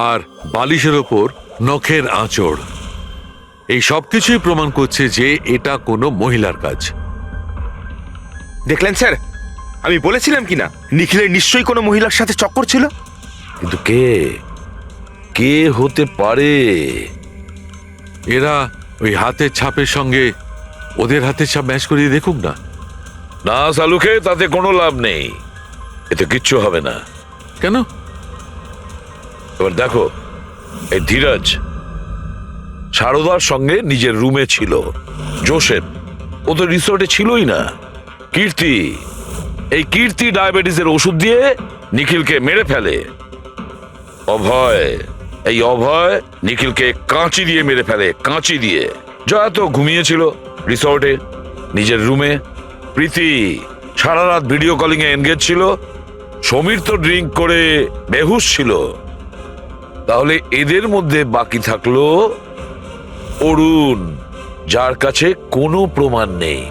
আর বালিশের ওপর নখের আঁচড়, এই সবকিছুই প্রমাণ করছে যে এটা কোনো মহিলার কাজ। দেখলেন স্যার, আমি বলেছিলাম কিনা নিখিলের নিশ্চয়ই কোনো মহিলার সাথে চক্কর ছিল। কিন্তু কে কে হতে পারে? এরা ওই হাতের ছাপের সঙ্গে ওদের হাতের ছাপ ম্যাচ করিয়ে দেখুক না। না সালুকে, তাতে কোনো লাভ নেই, এতে কিচ্ছু হবে না। কেন? এবার দেখো, এই ধীরজ সারদার সঙ্গে নিজের রুমে ছিল, জোসেফ ও তো রিসোর্টে ছিলই না, কীর্তি এই কীর্তি ডায়াবেটিসের ওষুধ দিয়ে নিখিলকে মেরে ফেলে, অভয় এই অভয় নিখিলকে কাঁচি দিয়ে মেরে ফেলে, কাঁচি দিয়ে। জয়া তো ঘুমিয়েছিল রিসর্টে নিজের রুমে, প্রীতি সারা রাত ভিডিও কলিং এ এনগেজ ছিল, সমীর তো ড্রিঙ্ক করে বেহুশ ছিল। তাহলে এদের মধ্যে বাকি থাকলো অরুণ, যার কাছে কোনো প্রমাণ নেই।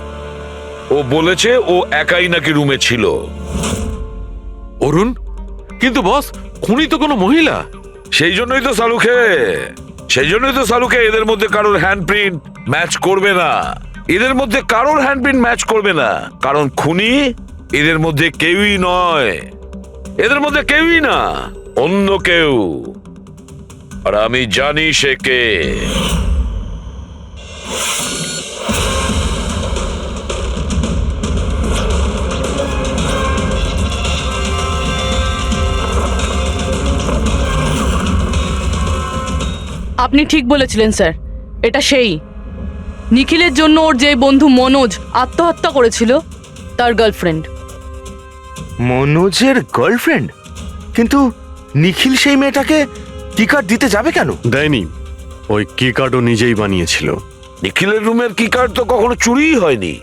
ও বলেছে ও একাই নাকি রুমে ছিল। অরুণ? কিন্তু বস, খুনি তো কোনো মহিলা। সেই জন্যই তো সালুকে এদের মধ্যে কারোর হ্যান্ডপ্রিন্ট ম্যাচ করবে না, এদের মধ্যে কারোর হ্যান্ডপ্রিন্ট ম্যাচ করবে না, কারণ খুনি এদের মধ্যে কেউই নয়, এদের মধ্যে কেউই না, অন্য কেউ। আর আমি জানি সে কে। আপনি ঠিক বলেছিলেন স্যার, এটা সেই নিখিলের জন্য ওর যে বন্ধু মনোজ আত্মহত্যা করেছিল তার গার্লফ্রেন্ড। মনোজের গার্লফ্রেন্ড? কিন্তু নিখিল সেই মেয়েটাকে কি কার্ড দিতে যাবে কেন? দেয়নি, ওই কি কার্ডও নিজেই বানিয়েছিল। নিখিলের রুমের কি কার্ড তো কখনো চুরিই হয়নি,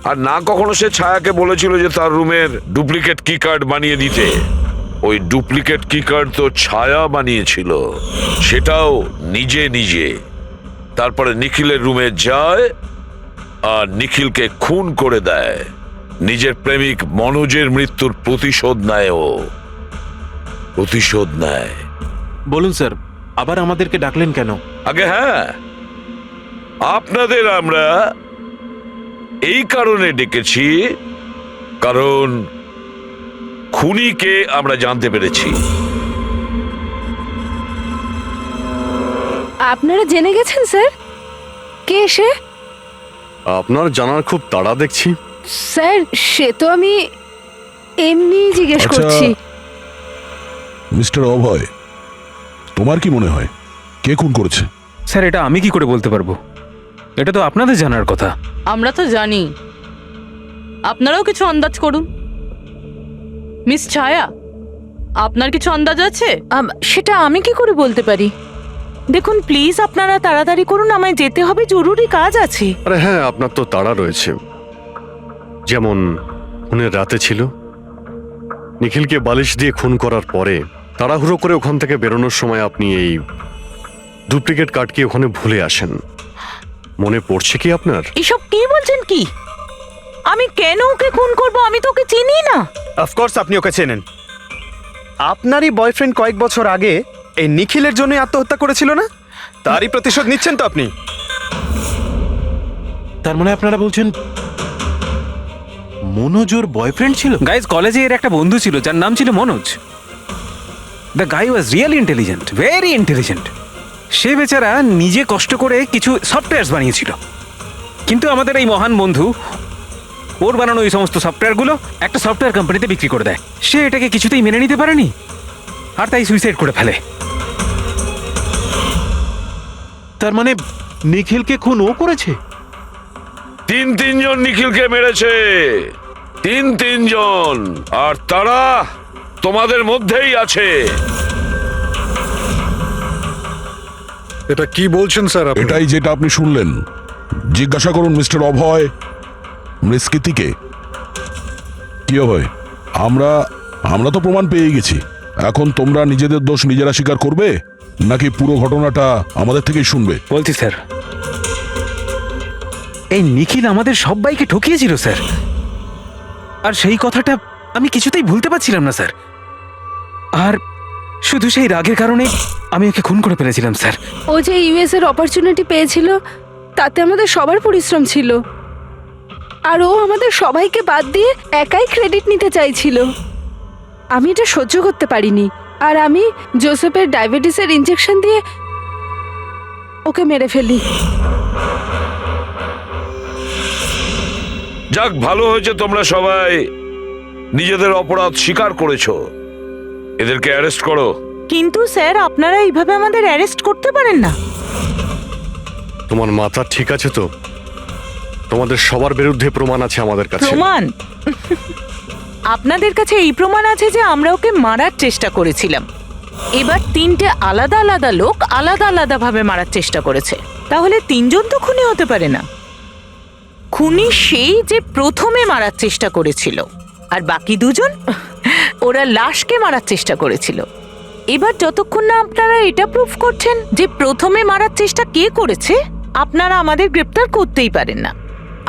আর না কখনো সে ছায়াকে বলেছিল যে তার রুমের ডুপ্লিকেট কি কার্ড বানিয়ে দিতে। ওই ডুপ্লিকেট কি কার্ড তো ছায়া বানিয়েছিল, সেটাও নিজে নিজে। তারপরে নিখিলের রুমে যায় আর নিখিলকে খুন করে দেয়। নিজের প্রেমিক মনোজের মৃত্যুর প্রতিশোধ নেয়, ও প্রতিশোধ নেয়। বলুন স্যার, আবার আমাদেরকে ডাকলেন কেন? আগে হ্যাঁ, আপনাদের আমরা এই কারণে ডেকেছি, কারণ খুনিকে আমরা জানতে পেরেছি। আপনারা জেনে গেছেন স্যার কে সে? আপনার জানার খুব তাড়া দেখছি। স্যার সে তো আমি এমনি জিজ্ঞেস আচ্ছা, করছি। মিস্টার অভয়, তোমার কি মনে হয় কে খুন করেছে? স্যার এটা আমি কি করে বলতে পারবো, এটা তো আপনাদের জানার কথা। আমরা তো জানি, আপনারাও কিছু আন্দাজ করুন। মিস ছায়া, আপনার কিছু আন্দাজ আছে? সেটা আমি কি করে বলতে পারি? দেখুন প্লিজ আপনারা তাড়াতাড়ি করুন, আমায় যেতে হবে, জরুরি কাজ আছে। আরে হ্যাঁ, আপনার তো তাড়া রয়েছে। যেমন খুনের রাতে ছিল, নিখিলকে বালিশ দিয়ে খুন করার পরে তাড়াহুড়ো করে ওখান থেকে বেরোনোর সময় আপনি এই ডুপ্লিকেট কার্ডকে ওখানে ভুলে আসেন। মনে পড়ছে কি আপনার? এসব কি বলছেন কি? আমি কেন ওকে খুন করব? আমি তো ওকে চিনি না। অফকোর্স আপনি ওকে চেনেন। আপনারই বয়ফ্রেন্ড কয়েক বছর আগে এই নিখিলের জন্যই আত্মহত্যা করেছিল না? তারই প্রতিশোধ নিচ্ছেন তো আপনি? তার মানে আপনারা বলছেন মনোজ ওর বয়ফ্রেন্ড ছিল? গাইজ, কলেজে এর একটা বন্ধু ছিল যার নাম ছিল Manoj. The guy was really intelligent, very intelligent. সে বেচারা নিজে কষ্ট করে কিছু সফটওয়্যার বানিয়েছিল, কিন্তু আমাদের এই মহান বন্ধু ওর বানানো এই সমস্ত সফটওয়্যারগুলো একটা সফটওয়্যার কোম্পানিতে বিক্রি করে দেয়। সে এটাকে কিছুতেই মেনে নিতে পারেনি, আর তাই সুইসাইড করে ফেলে। তার মানে নিখিলকে খুন ও করেছে? তিনজন নিখিলকে মেরেছে, তিনজন, আর তারা তোমাদের মধ্যেই আছে। এটা কি বলছেন স্যার আপনি? এটাই যেটা আপনি শুনলেন। জিজ্ঞাসা করুন মিস্টার অভয় মৃস্কৃতিকে। কি অভয়, আমরা তো প্রমাণ পেয়ে গেছি। এখন তোমরা নিজেদের দোষ নিজেরা স্বীকার করবে নাকি পুরো ঘটনাটা আমাদের থেকেই শুনবে? বলছি স্যার, এই নিখিল আমাদের সবাইকে ঠকিয়েছিল স্যার, আর সেই কথাটা আমি কিছুতেই ভুলতে পারছিলাম না স্যার। আর শুধু সেই রাগের কারণে আমি ওকে খুন করে ফেলেছিলাম স্যার। ও যে ইউএস এর অপরচুনিটি পেয়েছিল তাতে আমাদের সবার পরিশ্রম ছিল, আর ও আমাদের সবাইকে বাদ দিয়ে একাই ক্রেডিট নিতে চাইছিল। আমি এটা সহ্য করতে পারিনি, আর আমি জোসেফের ডায়াবেটিসের ইনজেকশন দিয়ে ওকে মেরে ফেলি। যাক, ভালো হয়েছে তোমরা সবাই নিজেদের অপরাধ স্বীকার করেছো। এদেরকে অ্যারেস্ট করো। কিন্তু স্যার আপনারা এইভাবে আমাদের অ্যারেস্ট করতে পারেন না। তোমার মাথা ঠিক আছে তো? তোমাদের সবার বিরুদ্ধে প্রমাণ আছে আমাদের কাছে। প্রমাণ? আপনাদের কাছে এই প্রমাণ আছে যে আমরা ওকে মারার চেষ্টা করেছিলাম। এবার তিনটে আলাদা আলাদা লোক আলাদা আলাদা ভাবে মারার চেষ্টা করেছে, তাহলে তিনজন তো খুনি হতে পারে না। খুনি সেই যে প্রথমে মারার চেষ্টা করেছিল, আর বাকি দুজন ওরা লাশকে মারার চেষ্টা করেছিল। এবার যতক্ষণ না আপনারা এটা প্রুফ করছেন যে প্রথমে মারার চেষ্টা কে করেছে, আপনারা আমাদের গ্রেফতার করতেই পারেন না।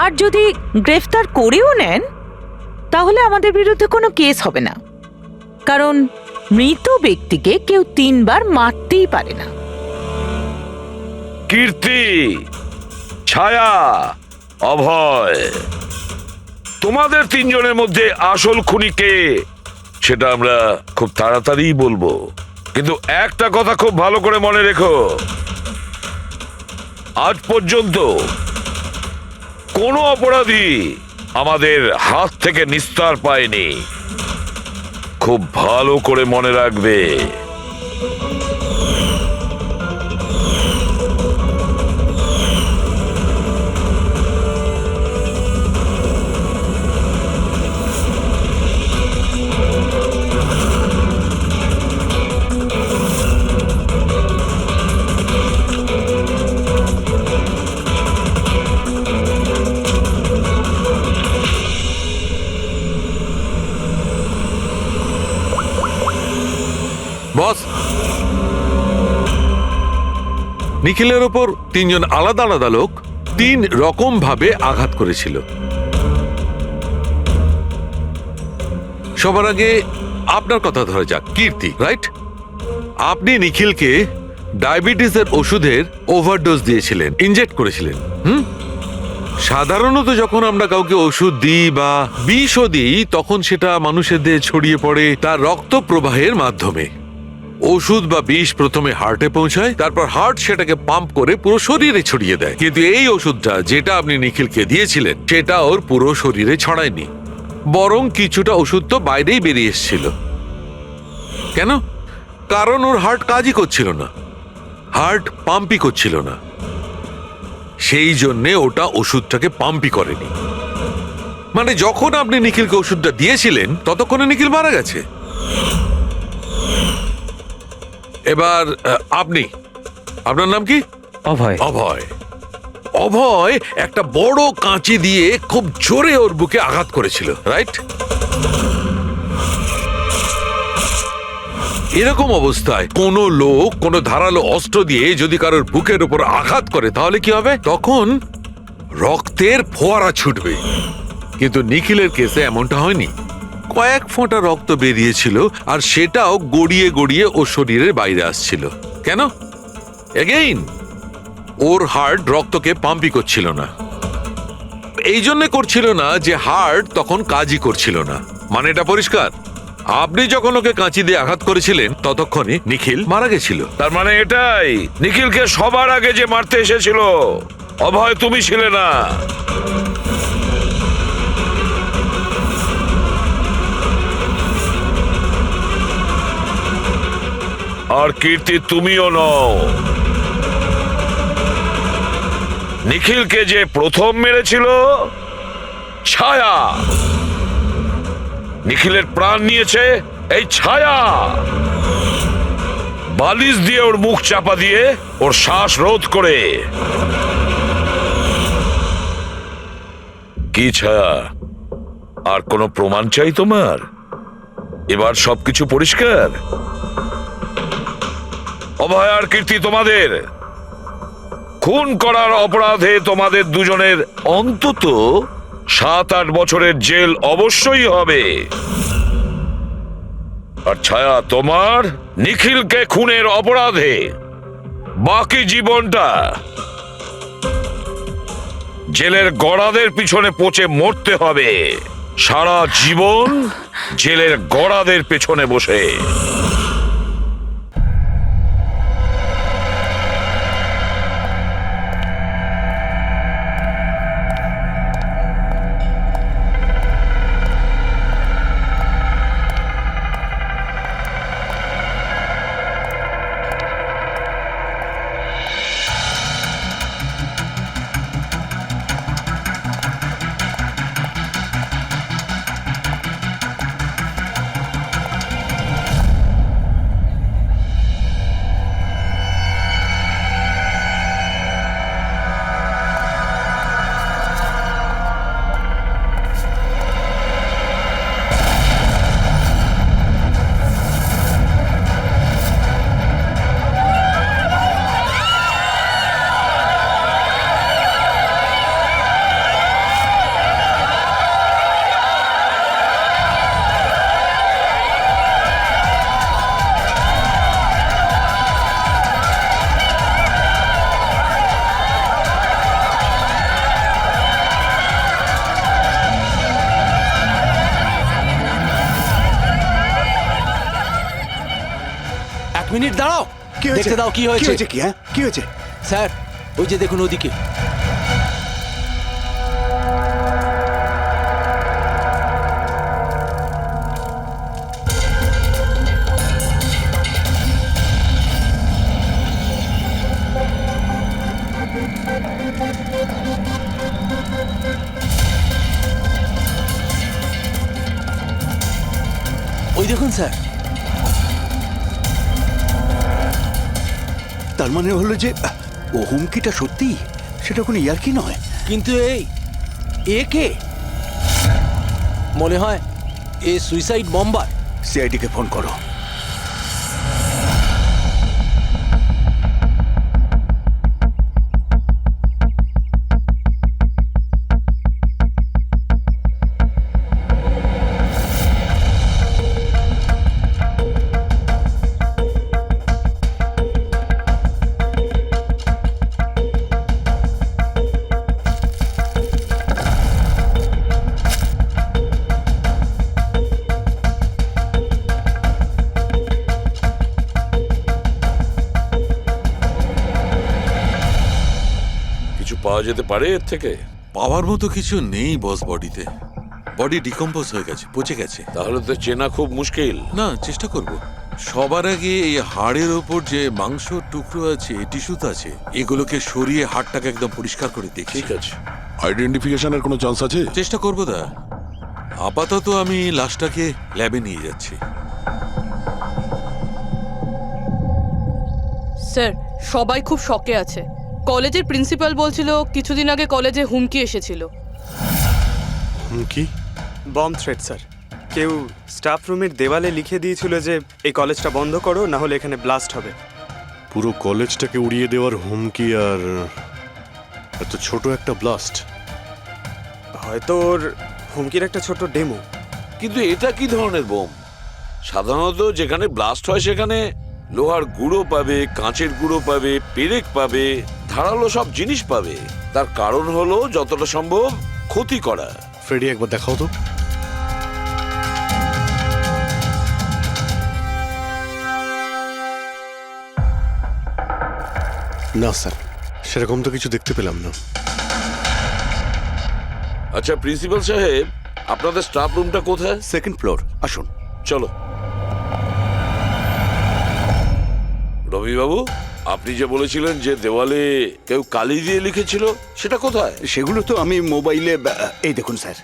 আর যদি গ্রেফতার করেও নেন তাহলে আমাদের বিরুদ্ধে কোনো কেস হবে না, কারণ মৃত ব্যক্তিকে কেউ 3 বার মারতেই পারে না। কীর্তি, ছায়া, অভয়, তোমাদের তিনজনের মধ্যে আসল খুনি কে সেটা আমরা খুব তাড়াতাড়ি বলবো। কিন্তু একটা কথা খুব ভালো করে মনে রেখো, আজ পর্যন্ত কোনো অপরাধী আমাদের হাত থেকে নিস্তার পায়নি। খুব ভালো করে মনে রাখবে। বস, নিখিলের ওপর তিনজন আলাদা আলাদা লোক 3 রকম ভাবে আঘাত করেছিল। সবার আগে আপনার কথা ধরা যাক, কীর্তি, রাইট? আপনি নিখিলকে ডায়াবেটিসের ওষুধের ওভারডোজ দিয়েছিলেন, ইনজেক্ট করেছিলেন। সাধারণত যখন আমরা কাউকে ওষুধ দিই বা বিষও দিই, তখন সেটা মানুষের দেহে ছড়িয়ে পড়ে তার রক্ত প্রবাহের মাধ্যমে। ওষুধ বা বিষ প্রথমে হার্টে পৌঁছায়, তারপর হার্ট সেটাকে পাম্প করে পুরো শরীরে ছড়িয়ে দেয়। কিন্তু এই ওষুধটা যেটা আপনি নিখিলকে দিয়েছিলেন সেটা ওর পুরো শরীরে ছড়ায়নি, বরং কিছুটা ওষুধ তো বাইরেই বেরিয়ে এসেছিল। কেন? কারণ ওর হার্ট কাজই করছিল না, হার্ট পাম্পই করছিল না, সেই জন্যে ওটা ওষুধটাকে পাম্পই করেনি। মানে যখন আপনি নিখিলকে ওষুধটা দিয়েছিলেন ততক্ষণে নিখিল মারা গেছে। এবার আপনি, আপনার নাম কি? অভয়। অভয়। অভয় একটা বড় কাঁচি দিয়ে খুব জোরে ওর বুকে আঘাত করেছিল, রাইট? এরকম অবস্থায় কোনো লোক কোনো ধারালো অস্ত্র দিয়ে যদি কারোর বুকের উপর আঘাত করে তাহলে কি হবে? তখন রক্তের ফোয়ারা ছুটবে। কিন্তু নিখিলের কেসে এমনটা হয়নি। কয়েক ফোঁটা রক্ত বেরিয়েছিল, আর সেটাও গড়িয়ে গড়িয়ে ওর শরীরের বাইরে আসছিল। কেন? এগেইন ওর হার্ট রক্তকে পাম্পই করছিল না। এই জন্য করছিল না যে হার্ট তখন কাজই করছিল না। মানে এটা পরিষ্কার, আপনি যখন ওকে কাঁচি দিয়ে আঘাত করেছিলেন ততক্ষণে নিখিল মারা গেছিল। তার মানে এটাই, নিখিলকে সবার আগে যে মারতে এসেছিল অভয় তুমি ছিলে না। আর কীর্তি তুমিও নও। নিখিলকে যে প্রথম মেরেছিল ছায়া, নিখিলের প্রাণ নিয়েছে এই ছায়া। বালিশ দিয়ে ওর মুখ চাপা দিয়ে ওর শ্বাস রোধ করে। কি ছায়া, আর কোনো প্রমাণ চাই তোমার? এবার সবকিছু পরিষ্কার। অভয় আর কীর্তি, তোমাদের খুন করার অপরাধে তোমাদের দুজনের অন্তত 7-8 বছরের জেল অবশ্যই হবে। আর ছায়া, তোমার নিখিলকে খুনের অপরাধে বাকি জীবনটা জেলের গড়াদের পিছনে পচে মরতে হবে। সারা জীবন জেলের গড়াদের পেছনে বসে। মিনিট দাঁড়াও, দেখতে দাও কি হয়েছে। কি হয়েছে স্যার? ওই যে দেখুন ওদিকে। ওই দেখুন স্যার। তার মানে হলো যে ও হুমকিটা সত্যি, সেটা কোনো ইয়ার্কি নয়। কিন্তু এ কে? মনে হয় এ সুইসাইড বম্বার। সিআইডিকে ফোন করো। পাওয়া যেতে পারে এর থেকে? পাওয়ার মতো কিছু নেই বস। বডিতে বডি ডিকম্পোজ হয়ে গেছে, পচে গেছে। তাহলে তো চেনা খুব মুশকিল। না, চেষ্টা করব। সবার আগে এই হাড়ের ওপর যে মাংস টুকরো আছে, টিস্যুত আছে, এগুলোকে সরিয়ে হাড়টাকে একদম পরিষ্কার করে দেখি। ঠিক আছে। আইডেন্টিফিকেশনের কোনো চান্স আছে? চেষ্টা করবো দা। আপাতত আমি লাশটাকে ল্যাবে নিয়ে যাচ্ছি। স্যার, সবাই খুব শকে আছে। কলেজের প্রিন্সিপাল বলছিল কিছুদিন আগে কলেজে হুমকি এসেছিল। হুমকি? Bomb threat sir. কেউ স্টাফ রুমের দেওয়ালে লিখে দিয়েছিল যে এই কলেজটা বন্ধ করো, না হলে এখানে ব্লাস্ট হবে। পুরো কলেজটাকে উড়িয়ে দেওয়ার হুমকি, আর এত ছোট একটা ব্লাস্ট। হয়তো ওর হুমকির একটা ছোট ডেমো। কিন্তু এটা কি ধরনের বোম? সাধারণত যেখানে ব্লাস্ট হয় সেখানে লোহার গুঁড়ো পাবে, কাঁচের গুঁড়ো পাবে, পেরেক পাবে, ধারালো সব জিনিস পাবে। তার কারণ হলো যতটা সম্ভব ক্ষতি করা। ফ্রেডি, একবার দেখাও তো। না স্যার, সেরকম তো কিছু দেখতে পেলাম না। আচ্ছা প্রিন্সিপাল সাহেব, আপনাদের স্টাফ রুমটা কোথায়? সেকেন্ড ফ্লোর, আসুন। চলো। রবিবাবু, আপনি যে বলেছিলেন যে দেওয়ালে কেউ কালি দিয়ে লিখেছিল, সেটা কোথায়? সেগুলো তো আমি মোবাইলে, এই দেখুন স্যার।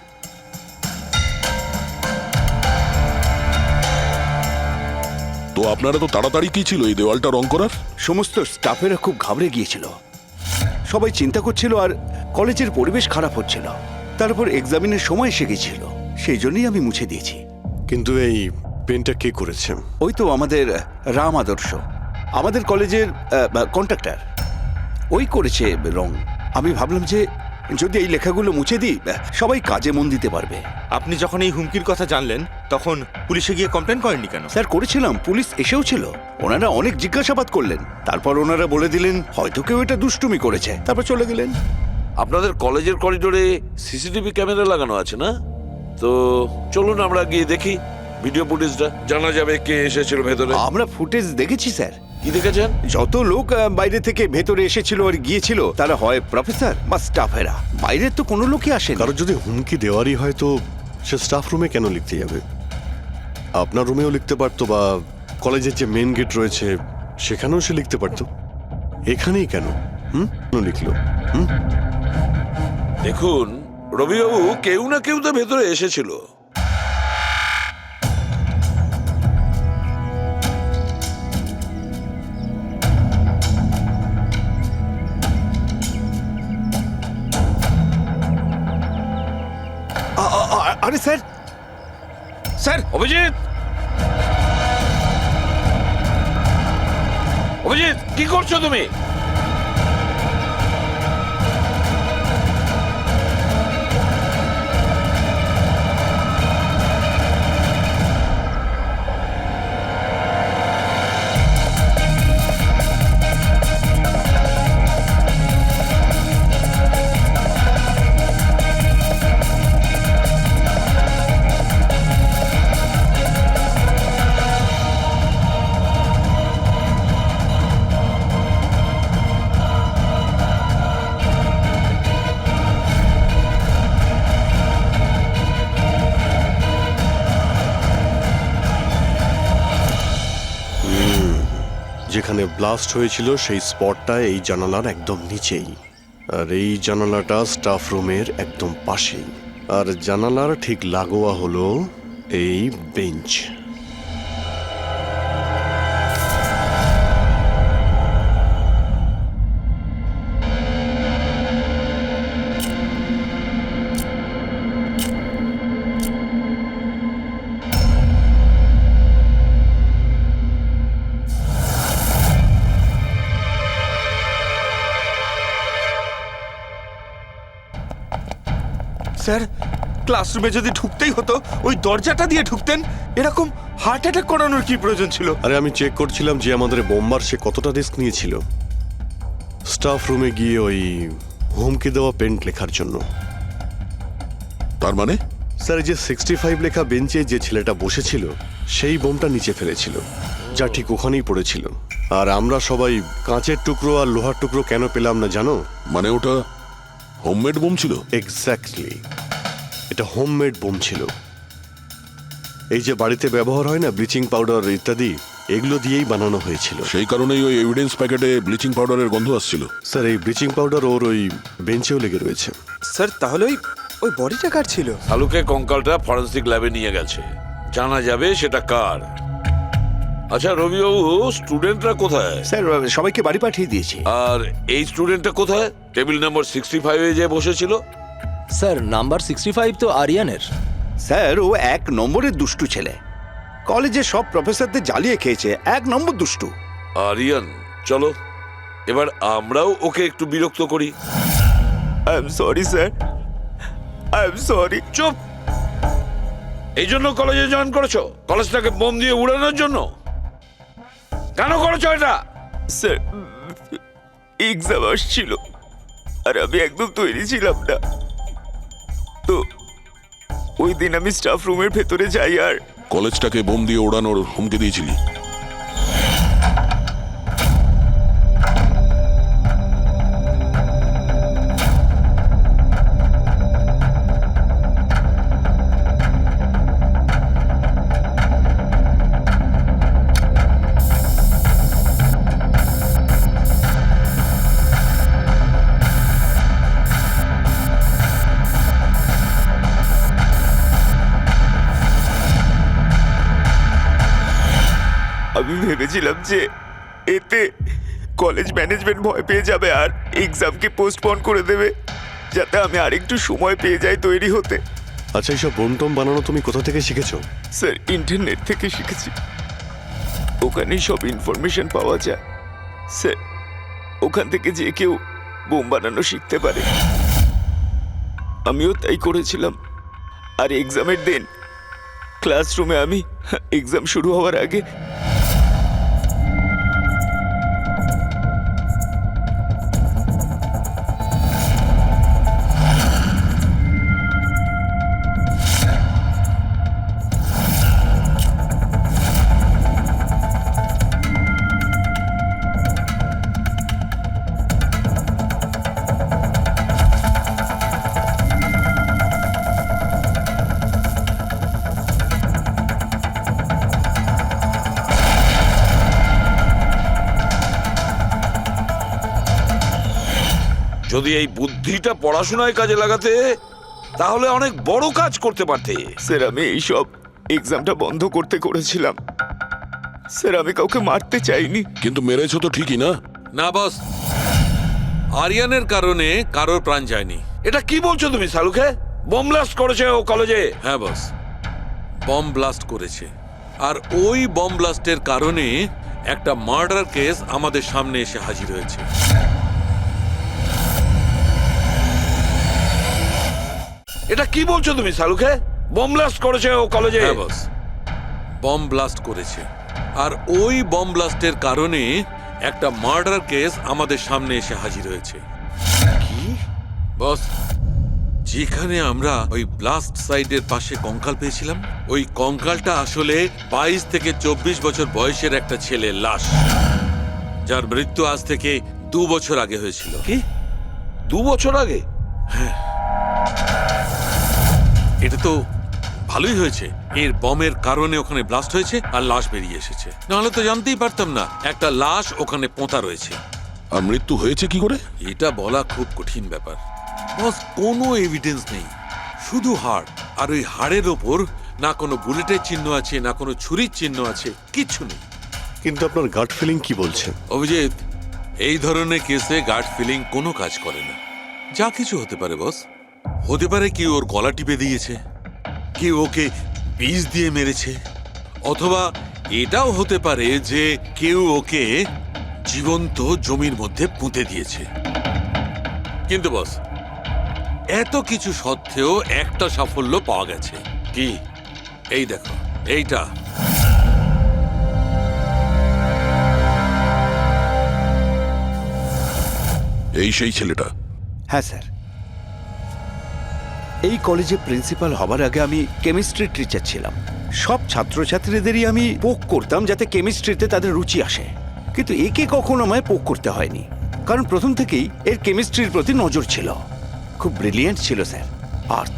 তো আপনারা তো তাড়াতাড়ি কি ছিল এই দেওয়ালটা রং করার? সমস্ত স্টাফেরা খুব ঘাবড়ে গিয়েছিল, সবাই চিন্তা করছিল, আর কলেজের পরিবেশ খারাপ হচ্ছিল। তারপর এক্সামিনের সময় এসে গেছিল, সেই জন্যই আমি মুছে দিয়েছি। কিন্তু এই পেনটা কে করেছে? ওই তো আমাদের রাম আদর্শ, আমাদের কলেজের কন্ট্রাক্টর। ওই করেছে রং। আমি ভাবলাম যে যদি এই লেখাগুলো মুছে দিই সবাই কাজে মন দিতে পারবে। আপনি যখন এই হুমকির কথা জানলেন তখন পুলিশে গিয়ে কমপ্লেন করেননি কেন? স্যার করেছিলাম, পুলিশ এসেও ছিল, ওনারা অনেক জিজ্ঞাসাবাদ করলেন, তারপর ওনারা বলে দিলেন হয়তো কেউ এটা দুষ্টুমি করেছে, তারপর চলে গেলেন। আপনাদের কলেজের করিডোরে সিসিটিভি ক্যামেরা লাগানো আছে না? তো চলুন আমরা গিয়ে দেখি ভিডিও ফুটেজটা, জানা যাবে কে এসেছিল ভেতরে। আমরা ফুটেজ দেখেছি স্যার। কি দেখেছেন? যত লোক বাইরে থেকে ভেতরে এসেছিল আর গিয়েছিল তারা হয় প্রফেসর বা স্টাফেরা, বাইরের তো কোনো লোকই আসেনি। কারণ যদি হুমকি দেওয়ারই হয় তো সে স্টাফ রুমে কেন লিখতে যাবে? আপনার রুমেও লিখতে পারতো, বা কলেজের যে মেন গেট রয়েছে সেখানেও সে লিখতে পারতো। এখানেই কেন লিখলো? দেখুন রবিবাবু, কেউ না কেউ তো ভেতরে এসেছিল। আরে স্যার, স্যার অভিজিৎ, অভিজিৎ কি করছো তুমি? যেখানে ব্লাস্ট হয়েছিল সেই স্পটটা এই জানালার একদম নিচেই, আর এই জানালাটা স্টাফ রুমের একদম পাশেই, আর জানালার ঠিক লাগোয়া হলো এই বেঞ্চ। স্যার, ক্লাসরুমে যদি ঢুকতেই হতো ওই দরজাটা দিয়ে ঢুকতেন, এরকম হার্ট অ্যাটাক করানোর কি প্রয়োজন ছিল? আরে আমি চেক করছিলাম যে আমাদের বোম্বার সে কতটা রিস্ক নিয়েছিল স্টাফ রুমে গিয়ে ওই হুমকি দেওয়া পেন্ট লেখার জন্য। তার মানে স্যার, যে 65 লেখা বেঞ্চে যে ছেলেটা বসেছিল সেই বোমটা নিচে ফেলেছিল, যা ঠিক ওখানেই পড়েছিল। আর আমরা সবাই কাঁচের টুকরো আর লোহার টুকরো কেন পেলাম না জানো? মানে ওটা হোমমেড বোম ছিল? এক্স্যাক্টলি, এটা হোমমেড বোম ছিল। এই যে বাড়িতে ব্যবহার হয় না ব্লিচিং পাউডার ইত্যাদি, এগুলো দিয়েই বানানো হয়েছিল। সেই কারণেই ওই এভিডেন্স প্যাকেটে ব্লিচিং পাউডারের গন্ধ আসছিল। স্যার, এই ব্লিচিং পাউডার ওর ওই বেঞ্চেও লেগে রয়েছে। স্যার, তাহলে ওই বডিটা কার ছিল? শালুকে কঙ্কালটা ফরেন্সিক ল্যাবে নিয়ে গেছে, জানা যাবে সেটা কার। আচ্ছা রবিবাবু, স্টুডেন্টরা কোথায়? স্যার সবাইকে বাড়ি পাঠিয়ে দিয়েছি। আর এই স্টুডেন্টটা কোথায়? টেবিল নাম্বার 65 এ যে বসেছিল? স্যার নাম্বার 65 তো আরিয়ানের। স্যার ও 1 নম্বরের দুষ্টু ছেলে, কলেজে সব প্রফেসরদের জ্বালিয়ে খেয়েছে, 1 নম্বর দুষ্টু। আরিয়ান, চলো এবার আমরাও ওকে একটু বিরক্ত করি। I am sorry sir, I am sorry. চুপ! এই জন্য কলেজে জয়েন করেছো? কলেজটাকে বোম দিয়ে উড়ানোর জন্য? কেন করেছো এটা? স্যার, এক্সাম আসছিল আর আমি একদম তৈরি ছিলাম না, তো ওই দিন আমি স্টাফ রুমের ভেতরে যাই আর কলেজটাকে বোম দিয়ে ওড়ানোর হুমকি দিয়েছিলি? আমি ভেবেছিলাম যে এতে কলেজ ম্যানেজমেন্ট ভয় পেয়ে যাবে আর এক্সামকে পোস্টপোন করে দেবে, যাতে আমি আরেকটু সময় পেয়ে যাই তৈরি হতে। আচ্ছা, এইসব বোম টোম বানানো তুমি কোথা থেকে শিখেছো? স্যার, ইন্টারনেট থেকে শিখেছি, ওখানেই সব ইনফরমেশন পাওয়া যায়। স্যার, ওখান থেকে যে কেউ বোম বানানো শিখতে পারে। আমিও তাই করেছিলাম। আর এক্সামের দিন ক্লাসরুমে আমি এক্সাম শুরু হওয়ার আগে যদি এই বুদ্ধিটা পড়াশোনায় কাজে লাগাতে তাহলে অনেক বড় কাজ করতে পারতে। স্যার আমি এইসব এক্সামটা বন্ধ করতে করেছিলাম। স্যার আমি কাউকে মারতে চাইনি। কিন্তু মেরেছো তো ঠিকই না? না বস, আরিয়ানের কারণে কারোর প্রাণ যায়নি। এটা কি বলছো তুমি সালুকে? বোম ব্লাস্ট করেছে ও কলেজে? হ্যাঁ বস, বম ব্লাস্ট করেছে। আর ওই বম ব্লাস্টের কারণে একটা মার্ডার কেস আমাদের সামনে এসে হাজির হয়েছে। এটা কি বলছো তুমি সালুকে? বোম ব্লাস্ট করেছে ও কলেজে? হ্যাঁ বস, বম ব্লাস্ট করেছে। আর ওই বম ব্লাস্টের কারণে একটা মার্ডার কেস আমাদের সামনে এসে হাজির হয়েছে। কি বস, যেখানে আমরা ওই ব্লাস্ট সাইটের পাশে কঙ্কাল পেয়েছিলাম, ওই কঙ্কালটা আসলে 22 থেকে 24 বছর বয়সের একটা ছেলের লাশ, যার মৃত্যু আজ থেকে 2 বছর আগে হয়েছিল। কি 2 বছর আগে? হ্যাঁ, এটা তো ভালোই হয়েছে। এর বমের কারণে ওখানে ব্লাস্ট হয়েছে আর লাশ বেরিয়ে এসেছে। নাহলে তো জানতেই পারতাম না একটা লাশ ওখানে পোঁতা রয়েছে। আর মৃত্যু হয়েছে কি করে? এটা বলা খুব কঠিন ব্যাপার বস। কোনো এভিডেন্স নেই, শুধু হাড়। আর ওই হাড়ের ওপর না কোনো বুলেটের চিহ্ন আছে, না কোনো ছুরির চিহ্ন আছে, কিচ্ছু নেই। কিন্তু আপনার গাট ফিলিং কি বলছে? অভিজিৎ, এই ধরনের কেসে গাট ফিলিং কোনো কাজ করে না। যা কিছু হতে পারে বস। হতে পারে কি ওর গলা টিপে দিয়েছে, কেউ ওকে বিষ দিয়ে মেরেছে, অথবা এটাও হতে পারে যে কেউ ওকে জীবন্ত জমির মধ্যে পুঁতে দিয়েছে। কিন্তু বস, এত কিছু সত্ত্বেও একটা সাফল্য পাওয়া গেছে। কি? এই দেখো, এইটা। এই সেই ছেলেটা? হ্যাঁ স্যার, এই কলেজে প্রিন্সিপাল হবার আগে আমি কেমিস্ট্রির টিচার ছিলাম। সব ছাত্রছাত্রীদেরই আমি পোক করতাম যাতে কেমিস্ট্রিতে তাদের রুচি আসে, কিন্তু একে কখনো আমায় পোক করতে হয়নি, কারণ প্রথম থেকেই এর কেমিস্ট্রির প্রতি নজর ছিল। খুব ব্রিলিয়েন্ট ছিল স্যার। আর্থ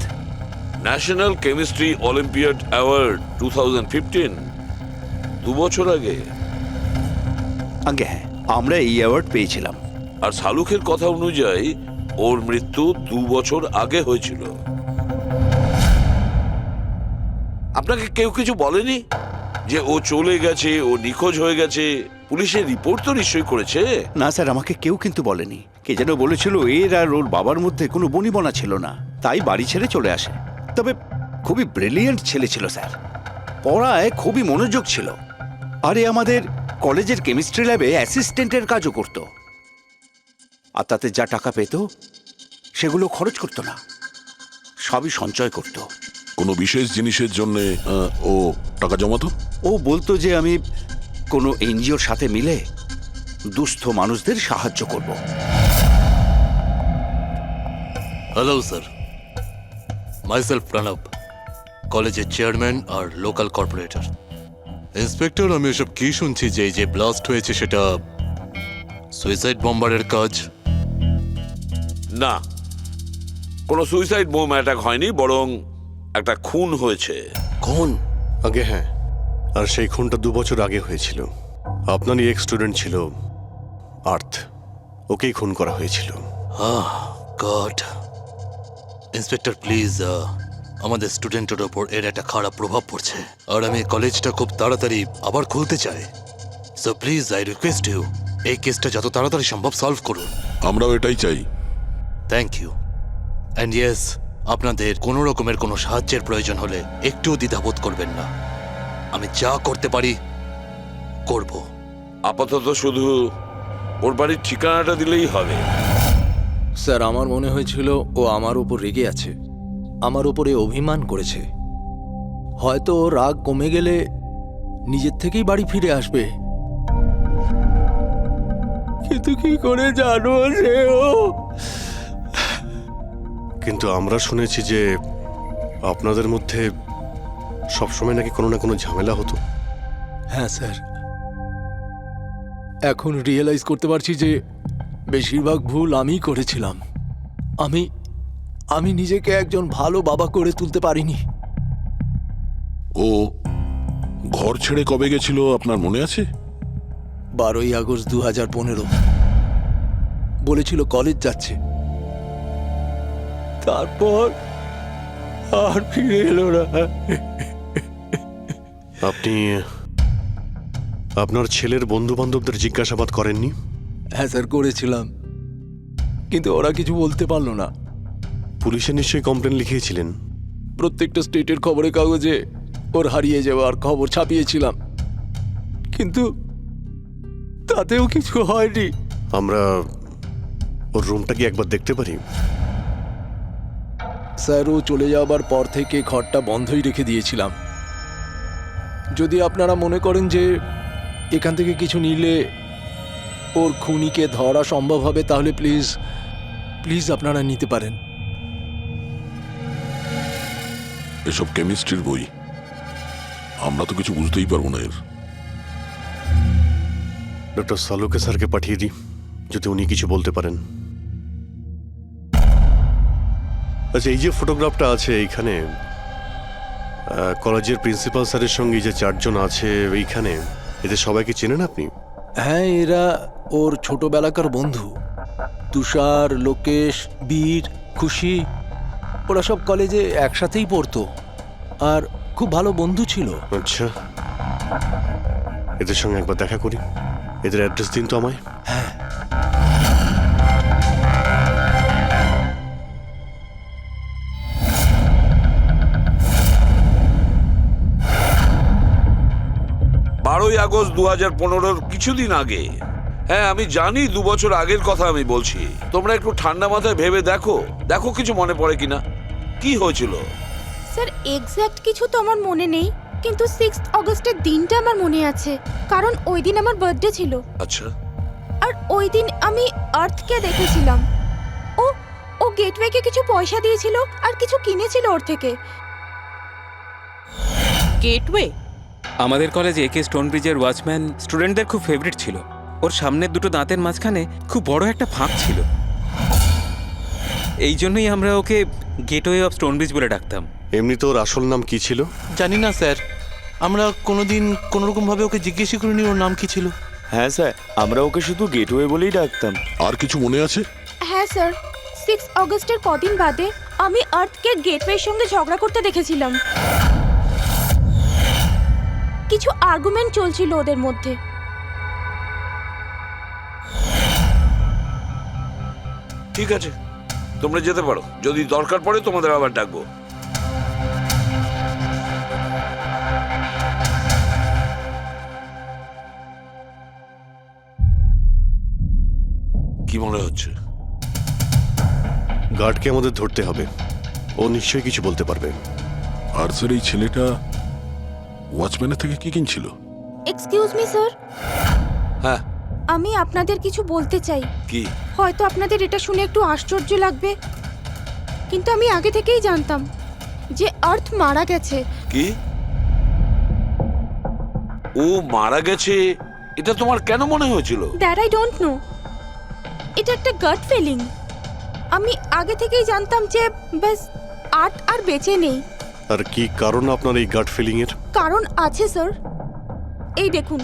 ন্যাশনাল কেমিস্ট্রি অলিম্পিয়াড অ্যাওয়ার্ড 2015, 2 বছর আগে। আগে হ্যাঁ, আমরা এই অ্যাওয়ার্ড পেয়েছিলাম। আর শালুকের কথা অনুযায়ী ওর মৃত্যু 2 বছর আগে হয়েছিল। আপনাকে কেউ কিছু বলেনি যে ও চলে গেছে, ও নিখোঁজ হয়ে গেছে? পুলিশের রিপোর্ট তো নিশ্চয়ই করেছে? না স্যার, আমাকে কেউ কিন্তু বলেনি। কে যেন বলেছিল এর আর ওর বাবার মধ্যে কোনো বনিবনা ছিল না, তাই বাড়ি ছেড়ে চলে আসে। তবে খুবই ব্রিলিয়েন্ট ছেলে ছিল স্যার, পড়ায় খুবই মনোযোগ ছিল। আরে আমাদের কলেজের কেমিস্ট্রি ল্যাবে অ্যাসিস্ট্যান্টের কাজও করত। আর তাতে যা টাকা পেত সেগুলো খরচ করতো না, সবই সঞ্চয় করত। কোনো বিশেষ জিনিসের জন্য ও টাকা জমাতো? ও বলতো যে আমি কোনো এনজিওর সাথে মিলে দুস্থ মানুষদের সাহায্য করব। হ্যালো স্যার, মাইসেলফ প্রণব, কলেজের চেয়ারম্যান আর লোকাল কর্পোরেটর। ইন্সপেক্টর, আমি এসব কি শুনছি যে এই যে ব্লাস্ট হয়েছে সেটা সুইসাইড বম্বারের কাজ? না, কোনো সুইসাইড বোম অ্যাটাক হয়নি, বরং একটা খুন হয়েছে। খুন? আগে হ্যাঁ, আর সেই খুনটা 2 বছর আগে হয়েছিল। আপনারই এক স্টুডেন্ট ছিল আর্থ, ওকেই খুন করা হয়েছিল। গড। ইন্সপেক্টর প্লিজ, আমাদের স্টুডেন্টের ওপর এর একটা খারাপ প্রভাব পড়ছে, আর আমি কলেজটা খুব তাড়াতাড়ি আবার খুলতে চাই। So please I request you, এই কেসটা যত তাড়াতাড়ি সম্ভব সলভ করুন। আমরাও এটাই চাই। Thank you. অ্যান্ড ইয়েস, আপনাদের কোনো রকমের কোনো সাহায্যের প্রয়োজন হলে একটুও দ্বিধাবোধ করবেন না, আমি যা করতে পারি করব। আপাতত শুধু ওর বাড়ির ঠিকানাটা দিলেই হবে। স্যার আমার মনে হয়েছিল ও আমার উপর রেগে আছে, আমার উপরে অভিমান করেছে। হয়তো ওর রাগ কমে গেলে নিজের থেকেই বাড়ি ফিরে আসবে। কিন্তু কি করে জানো সে ও? কিন্তু আমরা শুনেছি যে আপনাদের মধ্যে সবসময় নাকি কোনো না কোনো ঝামেলা হতো। হ্যাঁ স্যার, এখন রিয়েলাইজ করতে পারছি যে বেশিরভাগ ভুল আমিই করেছিলাম। আমি নিজেকে একজন ভালো বাবা করে তুলতে পারিনি। ও ঘর ছেড়ে কবে গেছিল আপনার মনে আছে? 12ই আগস্ট 2015। বলেছিল কলেজ যাচ্ছে, তারপর আর ফিরে এলো না। আপনি আপনার ছেলের বন্ধু বান্ধবদের জিজ্ঞাসাবাদ করেননি? হ্যাঁ স্যার, করেছিলাম, কিন্তু ওরা কিছু বলতে পারলো না। পুলিশে নিশ্চয়ই কমপ্লেন লিখিয়েছিলেন? প্রত্যেকটা স্টেটের খবরের কাগজে ওর হারিয়ে যাওয়ার খবর ছাপিয়েছিলাম, কিন্তু তাতেও কিছু হয়নি। আমরা ওর রুমটা কি একবার দেখতে পারি? স্যার, ও চলে যাওয়ার পর থেকে ঘরটা বন্ধই রেখে দিয়েছিলাম। যদি আপনারা মনে করেন যে এখান থেকে কিছু নিলে ওর খুনিকে ধরা সম্ভব হবে, তাহলে প্লিজ প্লিজ আপনারা নিতে পারেন। এসব কেমিস্ট্রির বই, আমরা তো কিছু বুঝতেই পারবো না এর। ডক্টর সালুকে স্যারকে পাঠিয়ে দিই, যদি উনি কিছু বলতে পারেন। আচ্ছা, এই যে ফটোগ্রাফটা আছে এইখানে, কলেজের প্রিন্সিপাল স্যারের সঙ্গে যে 4 জন আছে এইখানে, এদের সবাইকে চেনেন আপনি? হ্যাঁ, এরা ওর ছোটবেলাকার বন্ধু। তুষার, লোকেশ, বীর, খুশি, ওরা সব কলেজে একসাথেই পড়তো আর খুব ভালো বন্ধু ছিল। আচ্ছা, এদের সঙ্গে একবার দেখা করি। এদের অ্যাড্রেস দিন তো আমায়। হ্যাঁ, বারোই আগস্ট 2015 কিছুদিন আগে। হ্যাঁ, আমি জানি 2 বছর আগের কথা আমি বলছি। তোমরা একটু ঠান্ডা মাথায় ভেবে দেখো দেখো কিছু মনে পড়ে কিনা, কি হয়েছিল। স্যার, এক্স্যাক্ট কিছু তো আমার মনে নেই, কিন্তু 6 অগস্টের দিনটা আমার মনে আছে, কারণ ওই দিন আমার বার্থডে ছিল। আচ্ছা, আর ওই দিন আমি আর্থকে দেখেছিলাম। ও গেটওয়েকে কিছু পয়সা দিয়েছিল আর কিছু কিনেছিল ওর থেকে। গেটওয়ে? আমাদের কলেজে একে স্টোনব্রিজের ওয়াচম্যান স্টুডেন্টদের খুব ফেভারিট ছিল। ওর সামনের দুটো দাঁতের মাঝখানে খুব বড় একটা ফাঁক ছিল। এই জন্যই আমরা ওকে গেটওয়ে অফ স্টোনব্রিজ বলে ডাকতাম। এমনি তো ওর আসল নাম কি ছিল? জানি না স্যার, আমরা কোনোদিন কোনোরকমভাবে ওকে জিজ্ঞেসই করিনি ওর নাম কি ছিল। হ্যাঁ স্যার, আমরা ওকে শুধু গেটওয়ে বলেই ডাকতাম। আর কিছু মনে আছে? হ্যাঁ স্যার, 6 অগস্টের কদিন বাদে আমি আর্থকে গেটওয়ের সঙ্গে ঝগড়া করতে দেখেছিলাম। কিছু আর্গুমেন্ট চলছিল ওদের মধ্যে। ঠিক আছে, তোমরা যেতে পারো। যদি দরকার পড়ে তোমাদের আবার ডাকবো। কি মনে হচ্ছে? গার্ডকে আমাদের ধরতে হবে, ও নিশ্চয়ই কিছু বলতে পারবে। আর স্যার, এই ছেলেটা ওয়াচম্যানের থেকে কি কিনছিল? এক্সকিউজ মি স্যার, হ্যাঁ, আমি আপনাদের কিছু বলতে চাই। কি? হয়তো আপনাদের এটা শুনে একটু আশ্চর্য লাগবে, কিন্তু আমি আগে থেকেই জানতাম যে আর্থ মারা গেছে। কি? ও মারা গেছে এটা তোমার কেন মনে হয়েছিল? দ্যাট আই ডোন্ট নো, এটা একটা গাট ফিলিং। আমি আগে থেকেই জানতাম যে ব্যাস আর্থ আর বেঁচে নেই। আর কি কারণ আপনার এই গাট ফিলিং এর? কারণ আছে স্যার, এই দেখুন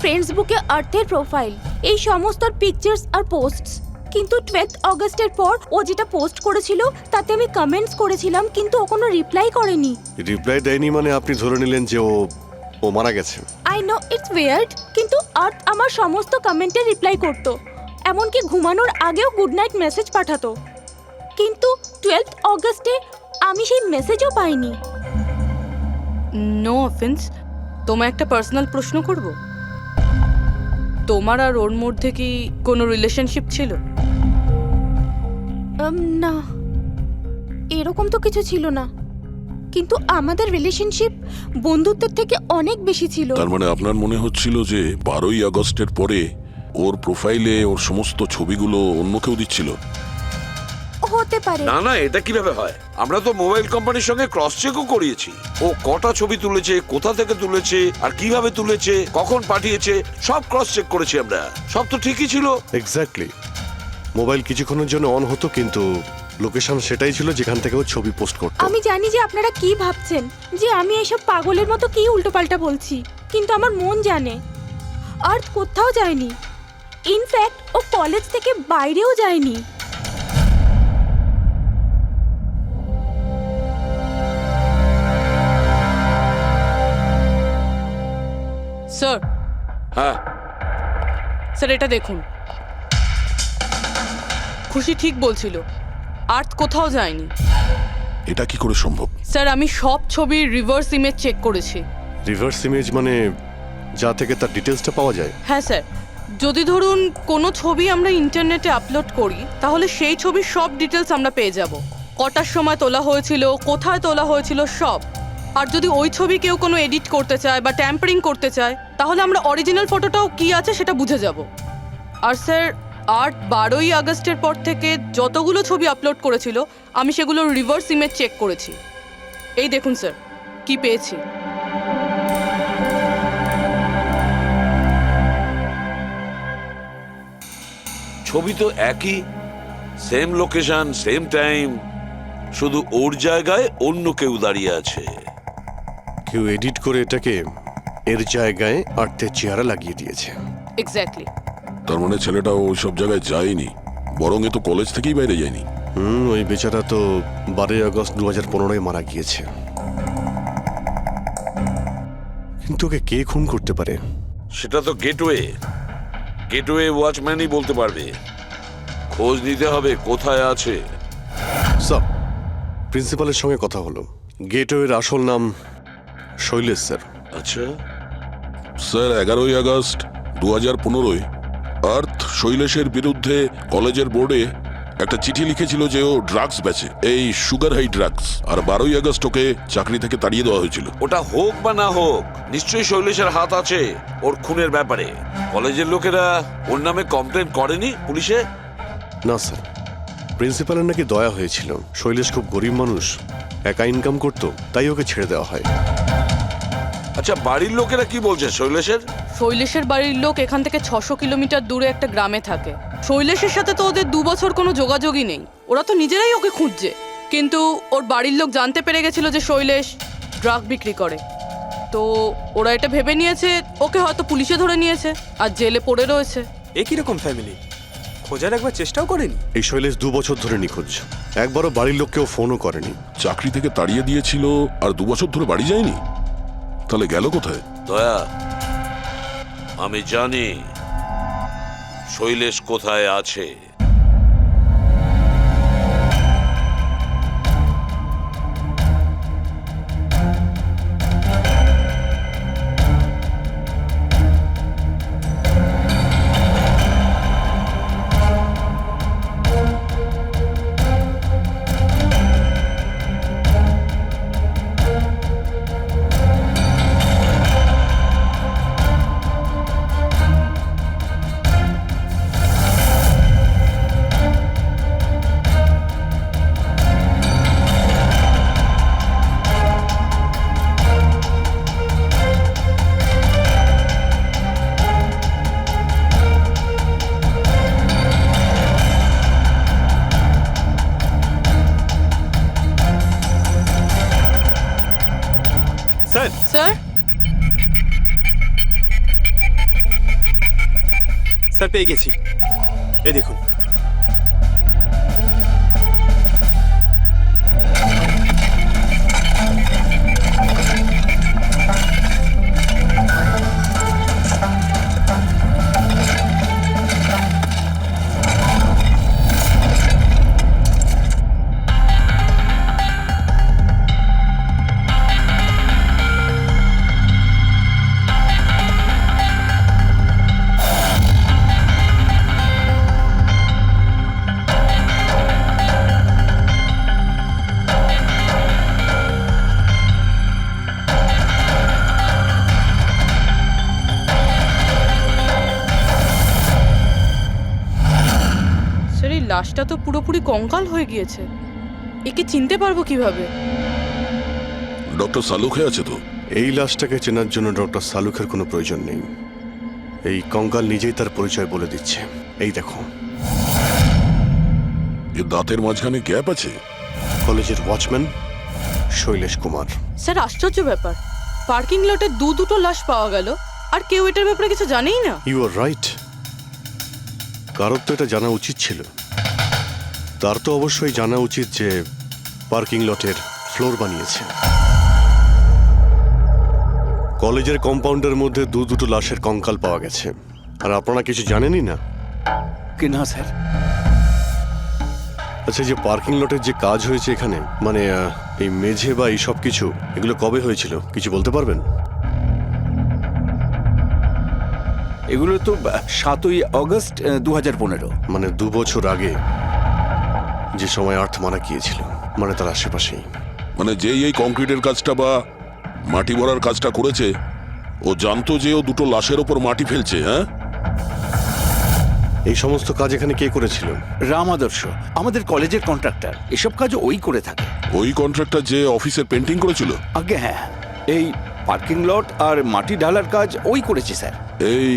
ফেসবুকে আর্থের প্রোফাইল, এই সমস্ত পিকচার্স আর পোস্টস। কিন্তু 12 অগস্টের পর ও যেটা পোস্ট করেছিল তাতে আমি কমেন্টস করেছিলাম, কিন্তু ও কোনো রিপ্লাই করেনি। রিপ্লাই দেয়নি মানে আপনি ধরে নিলেন যে ও মারা গেছে? আই নো ইটস উইয়ার্ড, কিন্তু আর্থ আমার সমস্ত কমেন্টে রিপ্লাই করতো, এমনকি ঘুমানোর আগেও গুড নাইট মেসেজ পাঠাতো। কিন্তু 12 অগস্টে আমি সেই মেসেজও পাইনি। নো অফেন্স, তোমায় একটা পার্সোনাল প্রশ্ন করব। তোমার আর ওর মধ্যে কি কোনো রিলেশনশিপ ছিল? না, এরকম তো কিছু ছিল না, কিন্তু আমাদের রিলেশনশিপ বন্ধুত্বের থেকে অনেক বেশি ছিল। তার মানে আপনার মনে হচ্ছিল যে 12ই আগস্টের পরে ওর প্রোফাইলে ওর সমস্ত ছবিগুলো অন্য কেউ দিচ্ছিল? হতে পারে। না না, এটা কিভাবে হয়? আমরা তো মোবাইল কোম্পানির সঙ্গে ক্রস চেকও করিয়েছি। ও কটা ছবি তুলেছে, কোথা থেকে তুলেছে, আর কিভাবে তুলেছে, কখন পাঠিয়েছে, সব ক্রস চেক করেছি আমরা। সব তো ঠিকই ছিল। এক্স্যাক্টলি। মোবাইল কিছুক্ষণের জন্য অন হতো, কিন্তু লোকেশন সেটাই ছিল যেখান থেকে ও ছবি পোস্ট করতো। আমি জানি যে আপনারা কি ভাবছেন, যে আমি এসব পাগলের মতো কি উল্টোপাল্টা বলছি, কিন্তু আমার মন জানে আর্থ কোথাও যায়নি। ইনফ্যাক্ট ও কলেজ থেকে বাইরেও যায়নি। স্যার, হ্যাঁ স্যার এটা দেখুন। খুশি ঠিক বলছিল, আর্থ কোথাও যায়নি। এটা কি করে সম্ভব? স্যার, আমি সব ছবির রিভার্স ইমেজ চেক করেছি। রিভার্স ইমেজ মানে যা থেকে তার ডিটেলসটা পাওয়া যায়? হ্যাঁ স্যার, যদি ধরুন কোনো ছবি আমরা ইন্টারনেটে আপলোড করি, তাহলে সেই ছবির সব ডিটেলস আমরা পেয়ে যাব। কটার সময় তোলা হয়েছিল, কোথায় তোলা হয়েছিল, সব। আর যদি ওই ছবি কেউ কোনো এডিট করতে চায় বা ট্যাম্পারিং করতে চায়, তাহলে আমরা অরিজিনাল ফটোটাও কি আছে সেটা বুঝে যাব। আর স্যার, 12ই আগস্টের পর থেকে যতগুলো ছবি আপলোড করেছিল, আমি সেগুলোর রিভার্স ইমেজ চেক করেছি। এই দেখুন স্যার, কি পেয়েছি। ছবি তো একই, সেম লোকেশন, সেম টাইম, শুধু ওর জায়গায় অন্য কেউ দাঁড়িয়ে আছে। কেউ এডিট করে এটাকে এর জায়গায় আর্থের চেহারা লাগিয়ে দিয়েছে। এক্স্যাক্টলি। তার মানে ছেলেটা ওই সব জায়গায় যায়নি, বরং এ তো কলেজ থেকেই বাইরে যায়নি। ওই বেচারা তো 12ই আগস্ট 2015 মারা গিয়েছে। কিন্তু ওকে কে খুন করতে পারে? সেটা তো গেটওয়ে ওয়াচম্যানই বলতে পারবে। খোঁজ নিতে হবে কোথায় আছে। স্যার, প্রিন্সিপালের সঙ্গে কথা হলো। গেটওয়ের আসল নাম শৈলেশ স্যার। আচ্ছা স্যার, 11ই আগস্ট 2015 আর্থ শৈলেশের বিরুদ্ধে কলেজের বোর্ডে একটা চিঠি লিখেছিল যে ও ড্রাগস বেচে, এই সুগার হাই ড্রাগস। আর 12ই আগস্ট ওকে চাকরি থেকে তাড়িয়ে দেওয়া হয়েছিল। ওটা হোক বা না হোক, নিশ্চয়ই শৈলেশের হাত আছে ওর খুনের ব্যাপারে। কলেজের লোকেরা ওর নামে কমপ্লেন করেনি পুলিশে? না স্যার, প্রিন্সিপালের নাকি দয়া হয়েছিল। শৈলেশ খুব গরিব মানুষ, একা ইনকাম করতো, তাই ওকে ছেড়ে দেওয়া হয়। আচ্ছা, বাড়ির লোকেরা কি বলছে শৈলেশের? শৈলেশের বাড়ির লোক এখান থেকে 600 কিলোমিটার দূরে একটা গ্রামে থাকে। শৈলেশের সাথে তো ওদের 2 বছর কোনো যোগাযোগই নেই। ওরা তো নিজেরাই ওকে খুঁজছে। কিন্তু ওর বাড়ির লোক জানতে পেরে গেছিল যে শৈলেশ ড্রাগ বিক্রি করে। তো ওরা এটা ভেবে নিয়েছে ওকে হয়তো পুলিশে ধরে নিয়েছে আর জেলে পড়ে রয়েছে। এ কিরকম ফ্যামিলি? খোঁজার একবার চেষ্টাও করেনি? এই শৈলেশ 2 বছর ধরে নিখোঁজ। একবারও বাড়ির লোককেও ফোনও করেনি। চাকরি থেকে তাড়িয়ে দিয়েছিল আর 2 বছর ধরে বাড়ি যায়নি? তাহলে গেল কোথায়? দয়া, আমি জানি শৈলেশ কোথায় আছে। স্যার, স্যার, স্যার পেয়ে গেছি। এই দেখুন। লাশটা তো পুরোপুরি কঙ্কাল হয়ে গিয়েছে। একে চিনতে পারবো কিভাবে? ডক্টর সালুখে আছে তো? এই লাশটাকে চেনার জন্য ডক্টর সালুখের কোনো প্রয়োজন নেই। এই কঙ্কাল নিজেই তার পরিচয় বলে দিচ্ছে। এই দেখো, এর দাঁতের মাঝখানে গ্যাপ আছে। কলেজের ওয়াচম্যান শৈলেশ কুমার। স্যার, আশ্চর্য ব্যাপার, পার্কিং লটে দুটো লাশ পাওয়া গেল আর কেউ এটার ব্যাপারে কিছু জানেই না। You are right. কারোর তো এটা জানা উচিত ছিল। তার তো অবশ্যই জানা উচিত যে পার্কিং লটের ফ্লোর বানিয়েছে। কলেজের কম্পাউন্ডের মধ্যে দুটো লাশের কঙ্কাল পাওয়া গেছে, আর আপনারা কিছু জানেনই না। কি না স্যার? আচ্ছা, যে পার্কিং লটের যে কাজ হয়েছে এখানে, মানে এই মেঝে বা এই সব কিছু, এগুলো কবে হয়েছিল কিছু বলতে পারবেন? এগুলো তো 7ই অগস্ট 2015। মানে 2 বছর আগে, যে সময় আর্থ মারা গিয়েছিল, মানে তার আশেপাশেই। মানে যেই এই কংক্রিটের কাজটা বা মাটি ভরার কাজটা করেছে, ও জানতো যে ও দুটো লাশের ওপর মাটি ফেলছে। হ্যাঁ, এই সমস্ত কাজ এখানে কে করেছিল? রাম আদর্শ, আমাদের কলেজের কন্ট্রাক্টর। এসব কাজ ওই করে থাকে। ওই কন্ট্রাক্টর যে অফিসের পেন্টিং করেছিল? আগে হ্যাঁ, এই পার্কিং লট আর মাটি ঢালার কাজ ওই করেছে স্যার। এই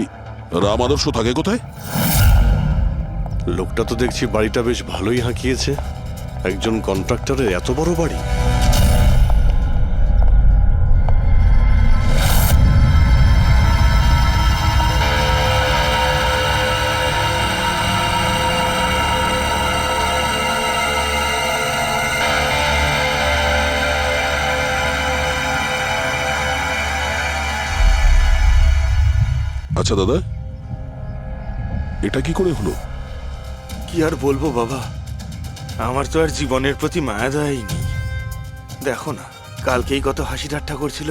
রাম আদর্শ থাকে কোথায়? লোকটা তো দেখছি বাড়িটা বেশ ভালোই হাঁকিয়েছে। একজন কন্ট্রাক্টরের এত বড় বাড়ি। আচ্ছা দাদা, এটা কি করে হলো? কি আর বলবো বাবা, আমার তো আর জীবনের প্রতি মায়া দয়াই নেই। দেখো না, কালকেই কত হাসি ঠাট্টা করছিল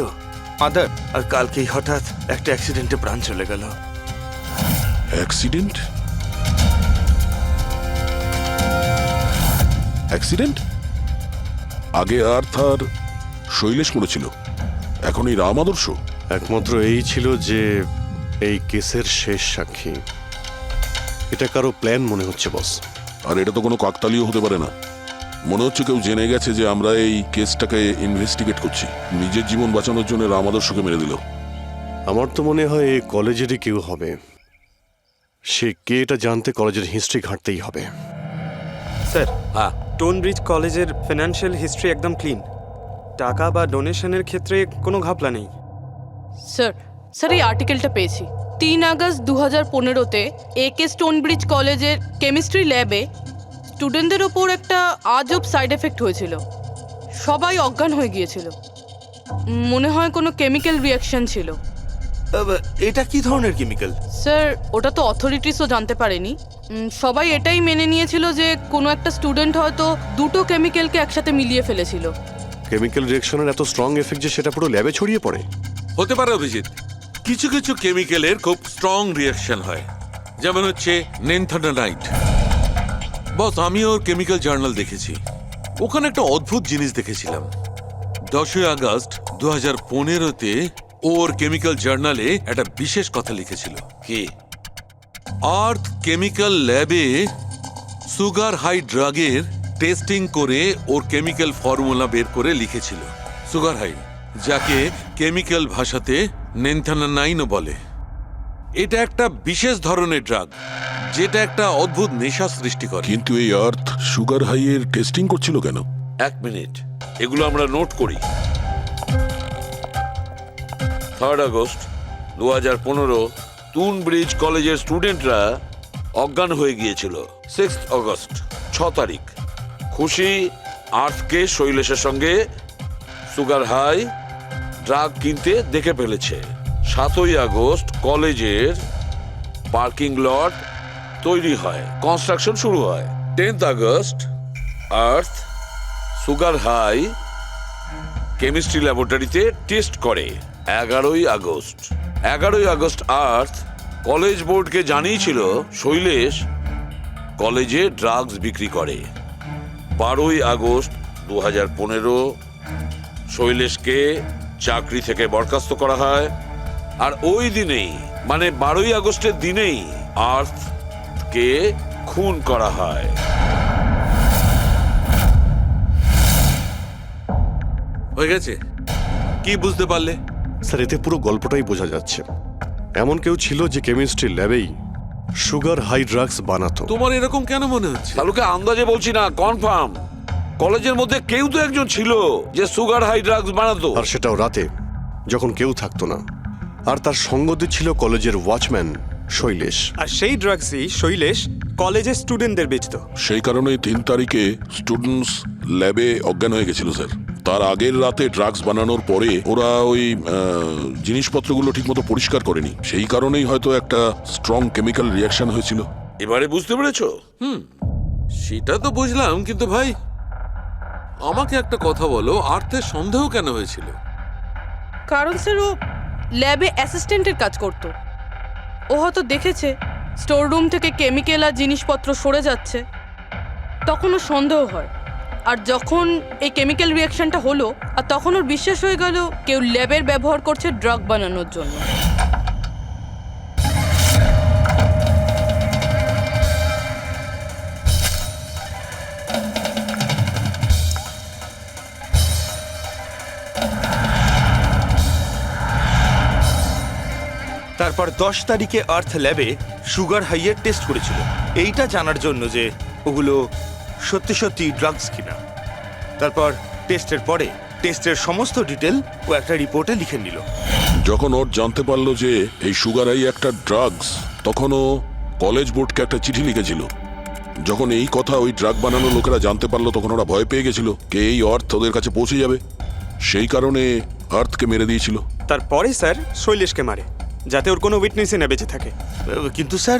আদার, আর কালকেই হঠাৎ একটা অ্যাক্সিডেন্টে প্রাণ চলে গেল। অ্যাক্সিডেন্ট? অ্যাক্সিডেন্ট? আগে আর্থ আর শৈলেশ মরেছিল, এখন এই রাম আদর্শ। একমাত্র এই ছিল যে এই কেসের শেষ সাক্ষী। এটা কারো প্ল্যান মনে হচ্ছে বস। আর এটা তো কোনো কাকতালীয় হতে পারে না। মনে হচ্ছে কেউ জেনে গেছে যে আমরা এই কেসটাকে ইনভেস্টিগেট করছি, নিজের জীবন বাঁচানোর জন্য রাম আদর্শকে মেরে দিল। আমার তো মনে হয় এই কলেজেরই কেউ হবে। সে কে এটা জানতে কলেজের হিস্ট্রি ঘাঁটতেই হবে। স্যার, স্টোনব্রিজ কলেজের ফিনান্সিয়াল হিস্ট্রি একদম ক্লিন। টাকা বা ডোনেশনের ক্ষেত্রে কোনো ঘাপলা নেই। স্যার এই আর্টিকেলটা পেয়েছি। 3 আগস্ট 2015-তে একে স্টোনব্রিজ কলেজের কেমিস্ট্রি ল্যাবে স্টুডেন্টদের ওপর একটা আজব সাইড এফেক্ট হয়েছিল। সবাই অজ্ঞান হয়ে গিয়েছিল। মনে হয় কোনো কেমিক্যাল রিয়াকশন ছিল। এটা কি ধরনের কেমিক্যাল? স্যার, ওটা তো অথরিটিসও জানতে পারেনি। সবাই এটাই মেনে নিয়েছিল যে কোনো একটা স্টুডেন্ট হয়তো দুটো কেমিক্যালকে একসাথে মিলিয়ে ফেলেছিল। কেমিক্যাল রিঅ্যাকশনের এত স্ট্রং এফেক্ট যে সেটা পুরো ল্যাবে ছড়িয়ে পড়ে। হতে পারে অভিজিৎ, কিছু কিছু কেমিক্যালের খুব স্ট্রং রিয়াকশন হয়, যেমন হচ্ছে নেনথানাইট। বস, আমি ওর কেমিক্যাল জার্নাল দেখেছি। ওখানে একটা অদ্ভুত জিনিস দেখেছিলাম। 10ই আগস্ট 2015-তে ওর কেমিক্যাল জার্নালে একটা বিশেষ কথা লিখেছিল। কি? আর্থ কেমিক্যাল ল্যাবে সুগার হাই ড্রাগের টেস্টিং করে ওর কেমিক্যাল ফর্মুলা বের করে লিখেছিল সুগার হাই, যাকে কেমিক্যাল ভাষাতে নেনথানাইনও বলে। এটা একটা বিশেষ ধরনের ড্রাগ, যেটা একটা অদ্ভুত নেশা সৃষ্টি করে। কিন্তু এই আর্থ সুগার হাই এর টেস্টিং করছিল কেন? 1 মিনিট, এগুলো আমরা নোট করি। 3 আগস্ট 2015 স্টোনব্রিজ কলেজের স্টুডেন্টরা অজ্ঞান হয়ে গিয়েছিল। 6 আগস্ট 6 তারিখ খুশি আর্থকে শৈলেশের সঙ্গে সুগার হাই ড্রাগ কিনতে দেখে ফেলেছে। 7ই আগস্ট কলেজের পার্কিং লট তৈরি হয়, কনস্ট্রাকশন শুরু হয়। 10th আগস্ট আর্থ সুগার হাই কেমিস্ট্রি ল্যাবরেটরিতে টেস্ট করে। 11ই আগস্ট আর্থ কলেজ বোর্ডকে জানিয়েছিল শৈলেশ কলেজে ড্রাগস বিক্রি করে। 12ই আগস্ট 2015 শৈলেশকে চাকরি থেকে বরখাস্ত করা হয়। আর ওই দিনেই, মানে 12ই আগস্টের দিনেই আর্থকে খুন করা হয়। হয়ে গেছে? কি বুঝতে পারলে? স্যার এতে পুরো গল্পটাই বোঝা যাচ্ছে। এমন কেউ ছিল যে কেমিস্ট্রি ল্যাবেই সুগার হাই ড্রাগস বানাতো। তোমার এরকম কেন মনে হচ্ছে? তাহলে আন্দাজে বলছি না, কনফার্ম কলেজের মধ্যে কেউ তো একজন ছিল যে সুগার হাই ড্রাগস বানাতো। আর সেটাও রাতে, যখন কেউ থাকতো না। আর তার সঙ্গ দিচ্ছিল কলেজের ওয়াচম্যান শৈলেশ। আর সেই ড্রাগসই শৈলেশ কলেজের স্টুডেন্টদের বেচতো। সেই কারণেই 3 তারিখে স্টুডেন্টস ল্যাবে অজ্ঞান হয়ে গেছিল স্যার। তার আগের রাতে ড্রাগস বানানোর পরে ওরা ওই জিনিসপত্রগুলো ঠিকমতো পরিষ্কার করেনি, সেই কারণেই হয়তো একটা স্ট্রং কেমিক্যাল রিয়াকশন হয়েছিল। এবারে বুঝতে পেরেছো? সেটা তো বুঝলাম, কিন্তু ভাই আমাকে একটা কথা বলো, আর্থের সন্দেহ কেন হয়েছিল? কারণ স্যার ও ল্যাবে অ্যাসিস্ট্যান্টের কাজ করতো। ও হয়তো দেখেছে স্টোর রুম থেকে কেমিক্যাল আর জিনিসপত্র সরে যাচ্ছে, তখন ওর সন্দেহ হয়। আর যখন এই কেমিক্যাল রিয়াকশনটা হলো, আর তখন ওর বিশ্বাস হয়ে গেল কেউ ল্যাবের ব্যবহার করছে ড্রাগ বানানোর জন্য। তারপর 10 তারিখে আর্থ ল্যাবে সুগার হাইয়ের টেস্ট করেছিল, এইটা জানার জন্য যে ওগুলো সত্যি সত্যি ড্রাগস কিনা। তারপর টেস্টের পরে টেস্টের সমস্ত ডিটেল ও একটা রিপোর্টে লিখে নিল। যখন ওর জানতে পারলো যে এই সুগার হাই একটা ড্রাগস, তখন ও কলেজ বোর্ডকে একটা চিঠি লিখেছিল। যখন এই কথা ওই ড্রাগ বানানো লোকেরা জানতে পারলো, তখন ওরা ভয় পেয়ে গেছিল কে এই অর্থ ওদের কাছে পৌঁছে যাবে, সেই কারণে আর্থকে মেরে দিয়েছিল। তারপরে স্যার শৈলেশকে মারে, যাতে ওর কোনো উইটনেসই না বেঁচে থাকে। কিন্তু স্যার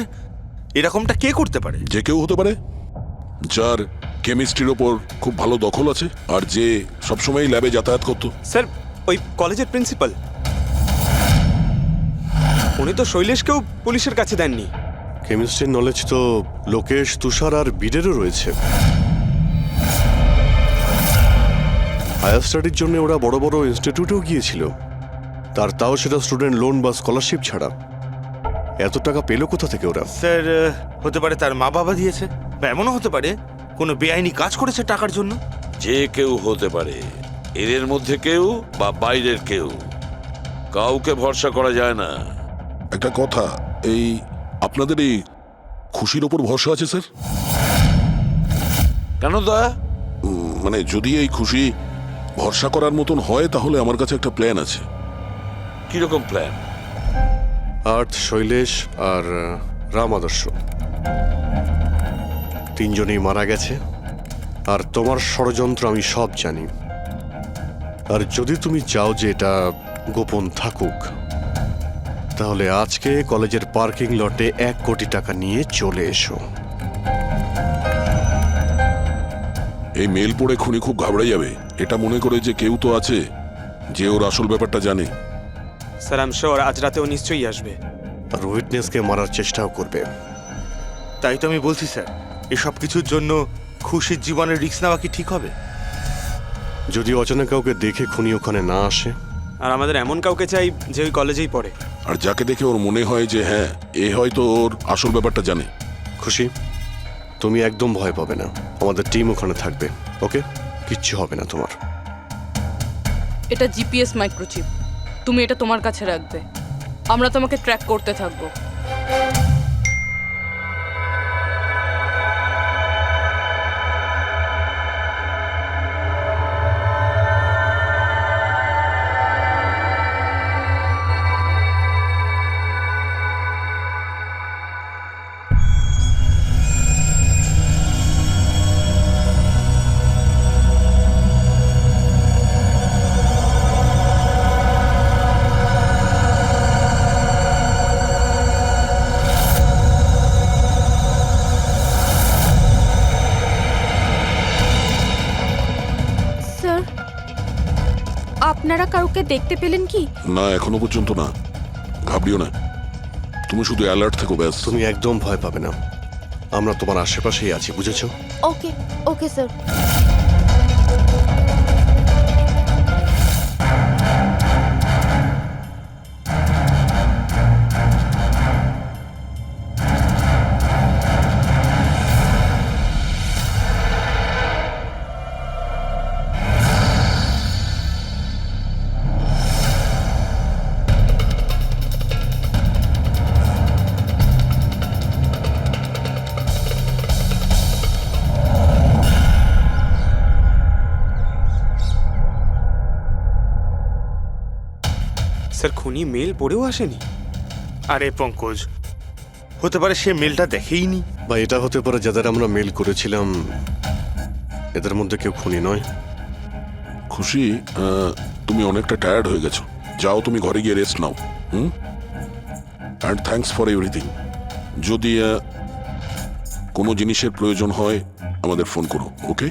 এরকমটা কে করতে পারে? যে কেউ হতে পারে, যার কেমিস্ট্রির ওপর খুব ভালো দখল আছে আর যে সবসময় ল্যাবে যাতায়াত করতো। স্যার ওই কলেজের প্রিন্সিপাল, উনি তো শৈলেশকেও পুলিশের কাছে দেননি। কেমিস্ট্রির নলেজ তো লোকেশ, তুষার আর বীরেরও রয়েছে। হায়ার স্টাডির জন্য ওরা বড় বড় ইনস্টিটিউটেও গিয়েছিল, তাও সেটা স্টুডেন্ট লোন বা স্কলারশিপ ছাড়া। এত টাকা পেলো কোথা থেকে ওরা? স্যার হতে পারে তার মা বাবা দিয়েছে, বা এমনও হতে পারে কোনো বেআইনি কাজ করেছে টাকার জন্য। যে কেউ হতে পারে, এদের মধ্যে কেউ বা বাইরের কেউ, কাউকে ভরসা করা যায় না। একটা কথা, এই আপনাদের এই খুশির ওপর ভরসা আছে স্যার? কেন দয়া? মানে যদি এই খুশি ভরসা করার মতন হয়, তাহলে আমার কাছে একটা প্ল্যান আছে। কিরকম প্ল্যান? আর্থ, শৈলেশ আর রাম আদর্শ তিনজনেই মারা গেছে, আর তোমার ষড়যন্ত্র আমি সব জানি। আর যদি তুমি চাও যে এটা গোপন থাকুক, তাহলে আজকে কলেজের পার্কিং লটে 1 কোটি টাকা নিয়ে চলে এসো। এই মেল পড়ে খুনি খুব ঘাবড়ে যাবে, এটা মনে করে যে কেউ তো আছে যে ওর আসল ব্যাপারটা জানে। স্যার আই এম শিওর আজ রাতেও নিশ্চয়ই আসবে। আর উইটনেসকে মারার চেষ্টাও করবে। তাই তো আমি বলছি স্যার, এসব কিছুর জন্য খুশির জীবনের রিস্ক নেওয়া কি ঠিক হবে? যদি অচেনা কাউকে দেখে খুনি ওখানে না আসে। আর আমাদের এমন কাউকে চাই যে ওই কলেজেই পড়ে, আর যাকে দেখে ওর মনে হয় যে হ্যাঁ এ হয়তো ওর আসল ব্যাপারটা জানে। খুশি, তুমি একদম ভয় পাবে না, আমাদের টিম ওখানে থাকবে। ওকে, কিচ্ছু হবে না তোমার। এটা জিপিএস মাইক্রোচিপ, তুমি এটা তোমার কাছে রাখবে, আমরা তোমাকে ট্র্যাক করতে থাকবো। আপনারা কাউকে দেখতে পেলেন কি? না, এখনো পর্যন্ত না। ঘাবড়িও না, তুমি শুধু অ্যালার্ট থেকো ব্যাস। তুমি একদম ভয় পাবে না, আমরা তোমার আশেপাশেই আছি, বুঝেছো? ওকে ওকে স্যার। স্যার খুনি মেল পড়েও আসেনি? আরে পঙ্কজ, হতে পারে সে মেলটা দেখেইনি। বা এটা হতে পারে যাদের আমরা মেল করেছিলাম এদের মধ্যে কেউ খুনি নয়। খুশি, তুমি অনেকটা টায়ার্ড হয়ে গেছো, যাও তুমি ঘরে গিয়ে rest now. And thanks for everything. যদি কোনো জিনিসের প্রয়োজন হয় আমাদের ফোন করো, ওকে?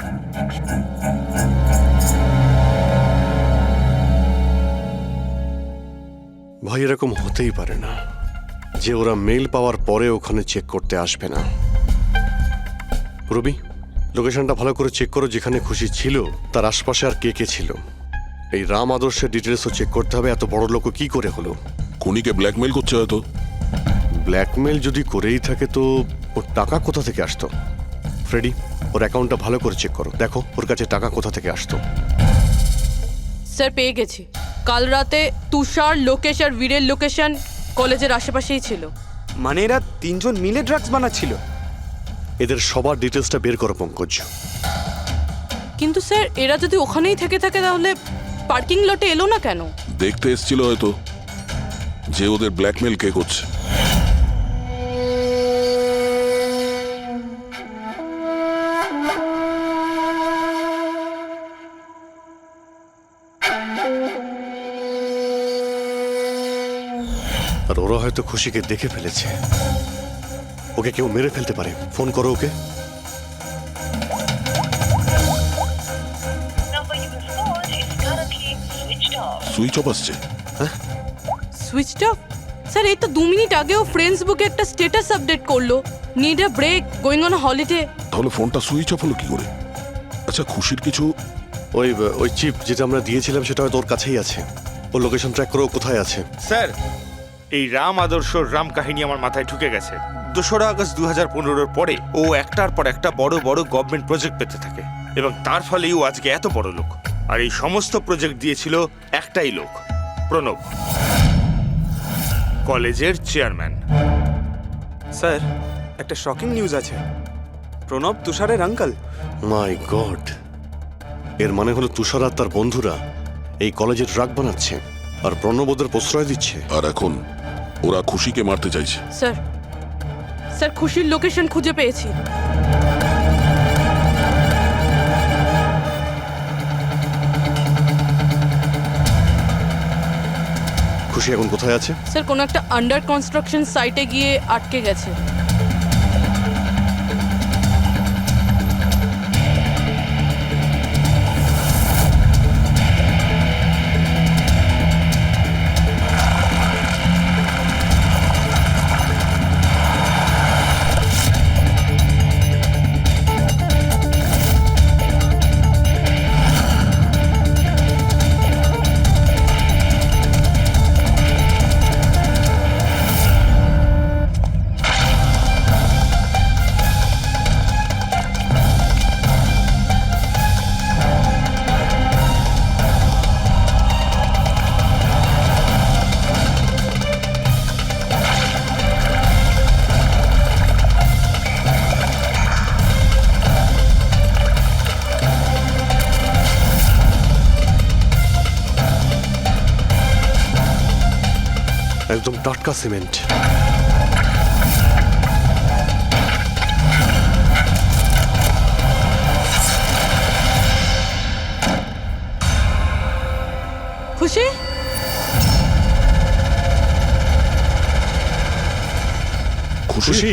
ভাই এরকম হতেই পারে না যে ওরা মেল পাওয়ার পরে ওখানে চেক করতে আসবে না। রবি, লোকেশনটা ভালো করে চেক করো যেখানে খুশি ছিল, তার আশপাশে আর কে কে ছিল। এই রাম আদর্শের ডিটেলসও চেক করতে হবে, এত বড় লোক কি করে হলো। খুনিকে ব্ল্যাকমেল করছে হয়তো। ব্ল্যাকমেল যদি করেই থাকে তো ওর টাকা কোথা থেকে আসতো? ফ্রেডি, ওর অ্যাকাউন্টটা ভালো করে চেক করো, দেখো ওর কাছে টাকা কোথা থেকে আসতো। স্যার পেয়ে গেছি। কাল রাতে তুষার, লোকেশ আর বীরের লোকেশন কলেজের আশেপাশেই ছিল। মানে এরা তিনজন মিলে ড্রাগস বানাচ্ছিল? এদের সবার ডিটেলসটা বের করো পঙ্কজ। কিন্তু স্যার এরা যদি ওখানেই থেকে থাকে তাহলে পার্কিং লটে এলো না কেন? দেখতে এসেছিল হয়তো যে ওদের ব্ল্যাকমেল কে করছে। আর ওরা হয়তো খুশিকে দেখে ফেলেছে, ওকে কেউ মেরে ফেলতে পারে। ফোন করো ওকে। সুইচ অফ আসছে। Switched off? স্যার এই তো 2 মিনিট আগেও ফেসবুকে একটা স্ট্যাটাস আপডেট করলো, need a break, going on holiday. তাহলে ফোনটা সুইচ অফ হলো কি করে? আচ্ছা, খুশির কিছু ওই চিপ যেটা আমরা দিয়েছিলাম সেটা হয়তো ওর কাছেই আছে। ও লোকেশন ট্র্যাক করো কোথায় আছে। স্যার, এই রাম আদর্শর রাম কাহিনী আমার মাথায় ঢুকে গেছে। 2রা আগস্ট 2015-র পরে ও একটার পর একটা বড় বড় গভর্নমেন্ট প্রজেক্ট পেতে থাকে এবং তার ফলেই ও আজকে এত বড় লোক। আর এই সমস্ত প্রজেক্ট দিয়েছিল একটাই লোক, প্রণব, কলেজের চেয়ারম্যান। স্যার, একটা শকিং নিউজ আছে। প্রণব তুষারের আঙ্কেল। মাই গড, এর মানে হলো তুষার আর তার বন্ধুরা এই কলেজে ড্রাগ বানাচ্ছে আর প্রণব ওদের প্রশ্রয় দিচ্ছে। আর এখন ওরা খুশিকে মারতে চাইছে। স্যার, স্যার খুশির লোকেশন খুঁজে পেয়েছি। খুশি এখন কোথায় আছে? স্যার কোনো একটা আন্ডার কনস্ট্রাকশন সাইটে গিয়ে আটকে গেছে। একদম টাটকা সিমেন্ট। খুশি? খুশি?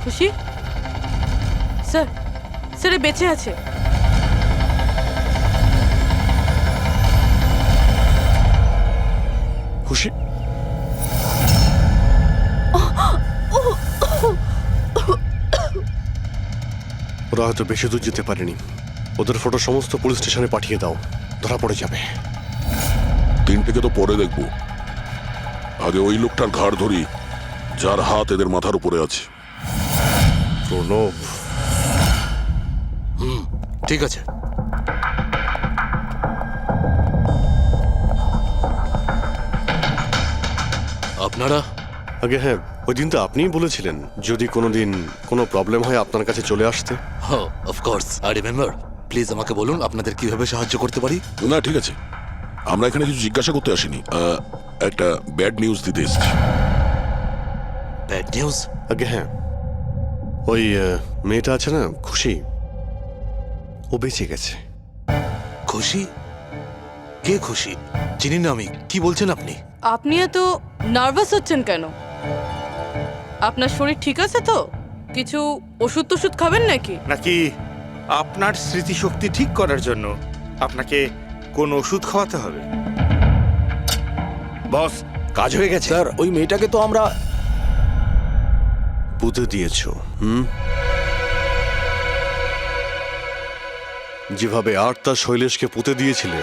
খুশি? স্যার, স্যার এ বেঁচে আছে। খুশি? ওরা হয়তো বেশি দূর যেতে পারেনি। ওদের ফটো সমস্ত পুলিশ স্টেশনে পাঠিয়ে দাও, ধরা পড়ে যাবে। 3টেকে তো পরে দেখবো, আগে ওই লোকটার ঘাড় ধরি যার হাত এদের মাথার উপরে আছে। প্রণব। ঠিক আছে। আপনারা আগে হ্যাঁ, ওই দিন তো আপনিই বলেছিলেন যদি কোনোদিন কোনো প্রবলেম হয় আপনার কাছে চলে আসতে। হ্যাঁ, অফকোর্স আই রিমেম্বার। প্লিজ আমাকে বলুন আপনাদের কিভাবে সাহায্য করতে পারি। না ঠিক আছে, আমরা এখানে কিছু জিজ্ঞাসা করতে আসিনি। একটা ব্যাড নিউজ দিতে এসেছি। Bad news? আগে হ্যাঁ, ওই মেয়েটা আছে না, খুশি, ও বেঁচে গেছে। খুশি? কে খুশি? চিনি না আমি। কি বলছেন আপনি? আপনি এত নার্ভাস হচ্ছেন কেন? আপনার শরীর ঠিক আছে তো? কিছু ওষুধ টষুধ খাবেন নাকি? নাকি আপনার স্মৃতিশক্তি ঠিক করার জন্য আপনাকে কোন ওষুধ খাওয়াতে হবে? বস, কাজ হয়ে গেছে। স্যার ওই মেয়েটাকে তো আমরা পুঁতে দিয়েছ, যেভাবে আর্তা শৈলেশকে পুঁতে দিয়েছিলে।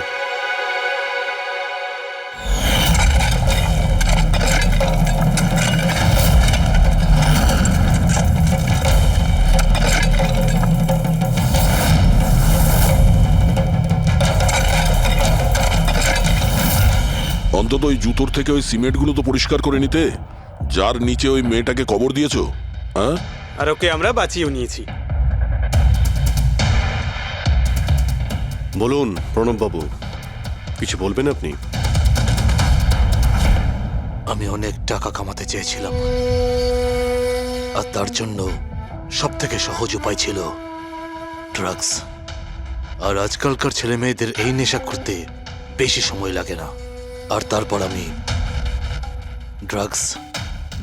অন্তত ওই জুতোর থেকে ওই সিমেন্টগুলো তো পরিষ্কার করে নিতে, যার নিচে ওই মেয়েটাকে কবর দিয়েছো। হ্যাঁ, আর ওকে আমরা বাঁচিয়েও নিয়েছি। বলুন প্রণব বাবু, কিছু বলবেন আপনি? আমি অনেক টাকা কামাতে চেয়েছিলাম, আর তার জন্য সব থেকে সহজ উপায় ছিল ড্রাগস। আর আজকালকার ছেলে মেয়েদের এই নেশা করতে বেশি সময় লাগে না। আর তারপর আমি ড্রাগস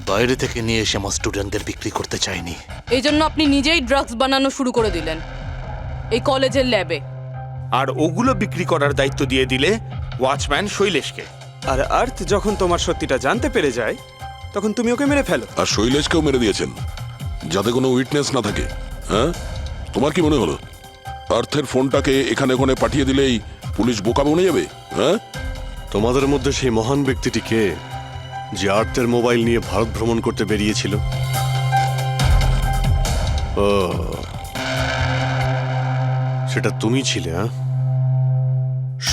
বাইরে থেকে নিয়ে এসে আমার স্টুডেন্টদের বিক্রি করতে চাইনি। এই জন্য আপনি নিজেই ড্রাগস বানানো শুরু করে দিলেন এই কলেজের ল্যাবে। আর ওগুলো বিক্রি করার দায়িত্ব দিয়ে দিলে ওয়াচম্যান শৈলেশকে। আর আর্থ যখন তোমার সত্যিটা জানতে পেরে যায়, তখন তুমি ওকে মেরে ফেলো। আর শৈলেশকেও মেরে দিয়েছেন, যাতে কোনো উইটনেস না থাকে। হ্যাঁ, তোমার কি মনে হলো আর্থের ফোনটাকে এখানে ওখানে পাঠিয়ে দিলেই পুলিশ বোকা বনে যাবে? হ্যাঁ, তোমাদের মধ্যে সেই মহান ব্যক্তিটি কে, যে আর্থের মোবাইল নিয়ে ভারত ভ্রমণ করতে বেরিয়েছিল? ও, সেটা তুমি ছিলে? হ্যাঁ,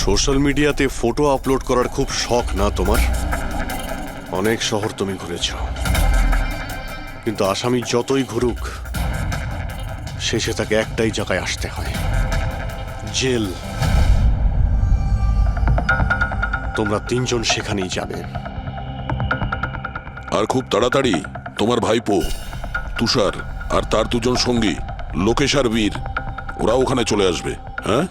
সোশ্যাল মিডিয়াতে ফটো আপলোড করার খুব শখ না তোমার? অনেক শহর তুমি ঘুরেছ, কিন্তু আসামি যতই ঘুরুক শেষে তাকে একটাই জায়গায় আসতে হয়, জেল। তোমরা তিনজন সেখানেই যাবে। আর খুব তাড়াতাড়ি তোমার ভাইপো তুষার আর তার দুজন সঙ্গী লোকেশ আর বীর, ওরা ওখানে চলে আসবে। হ্যাঁ,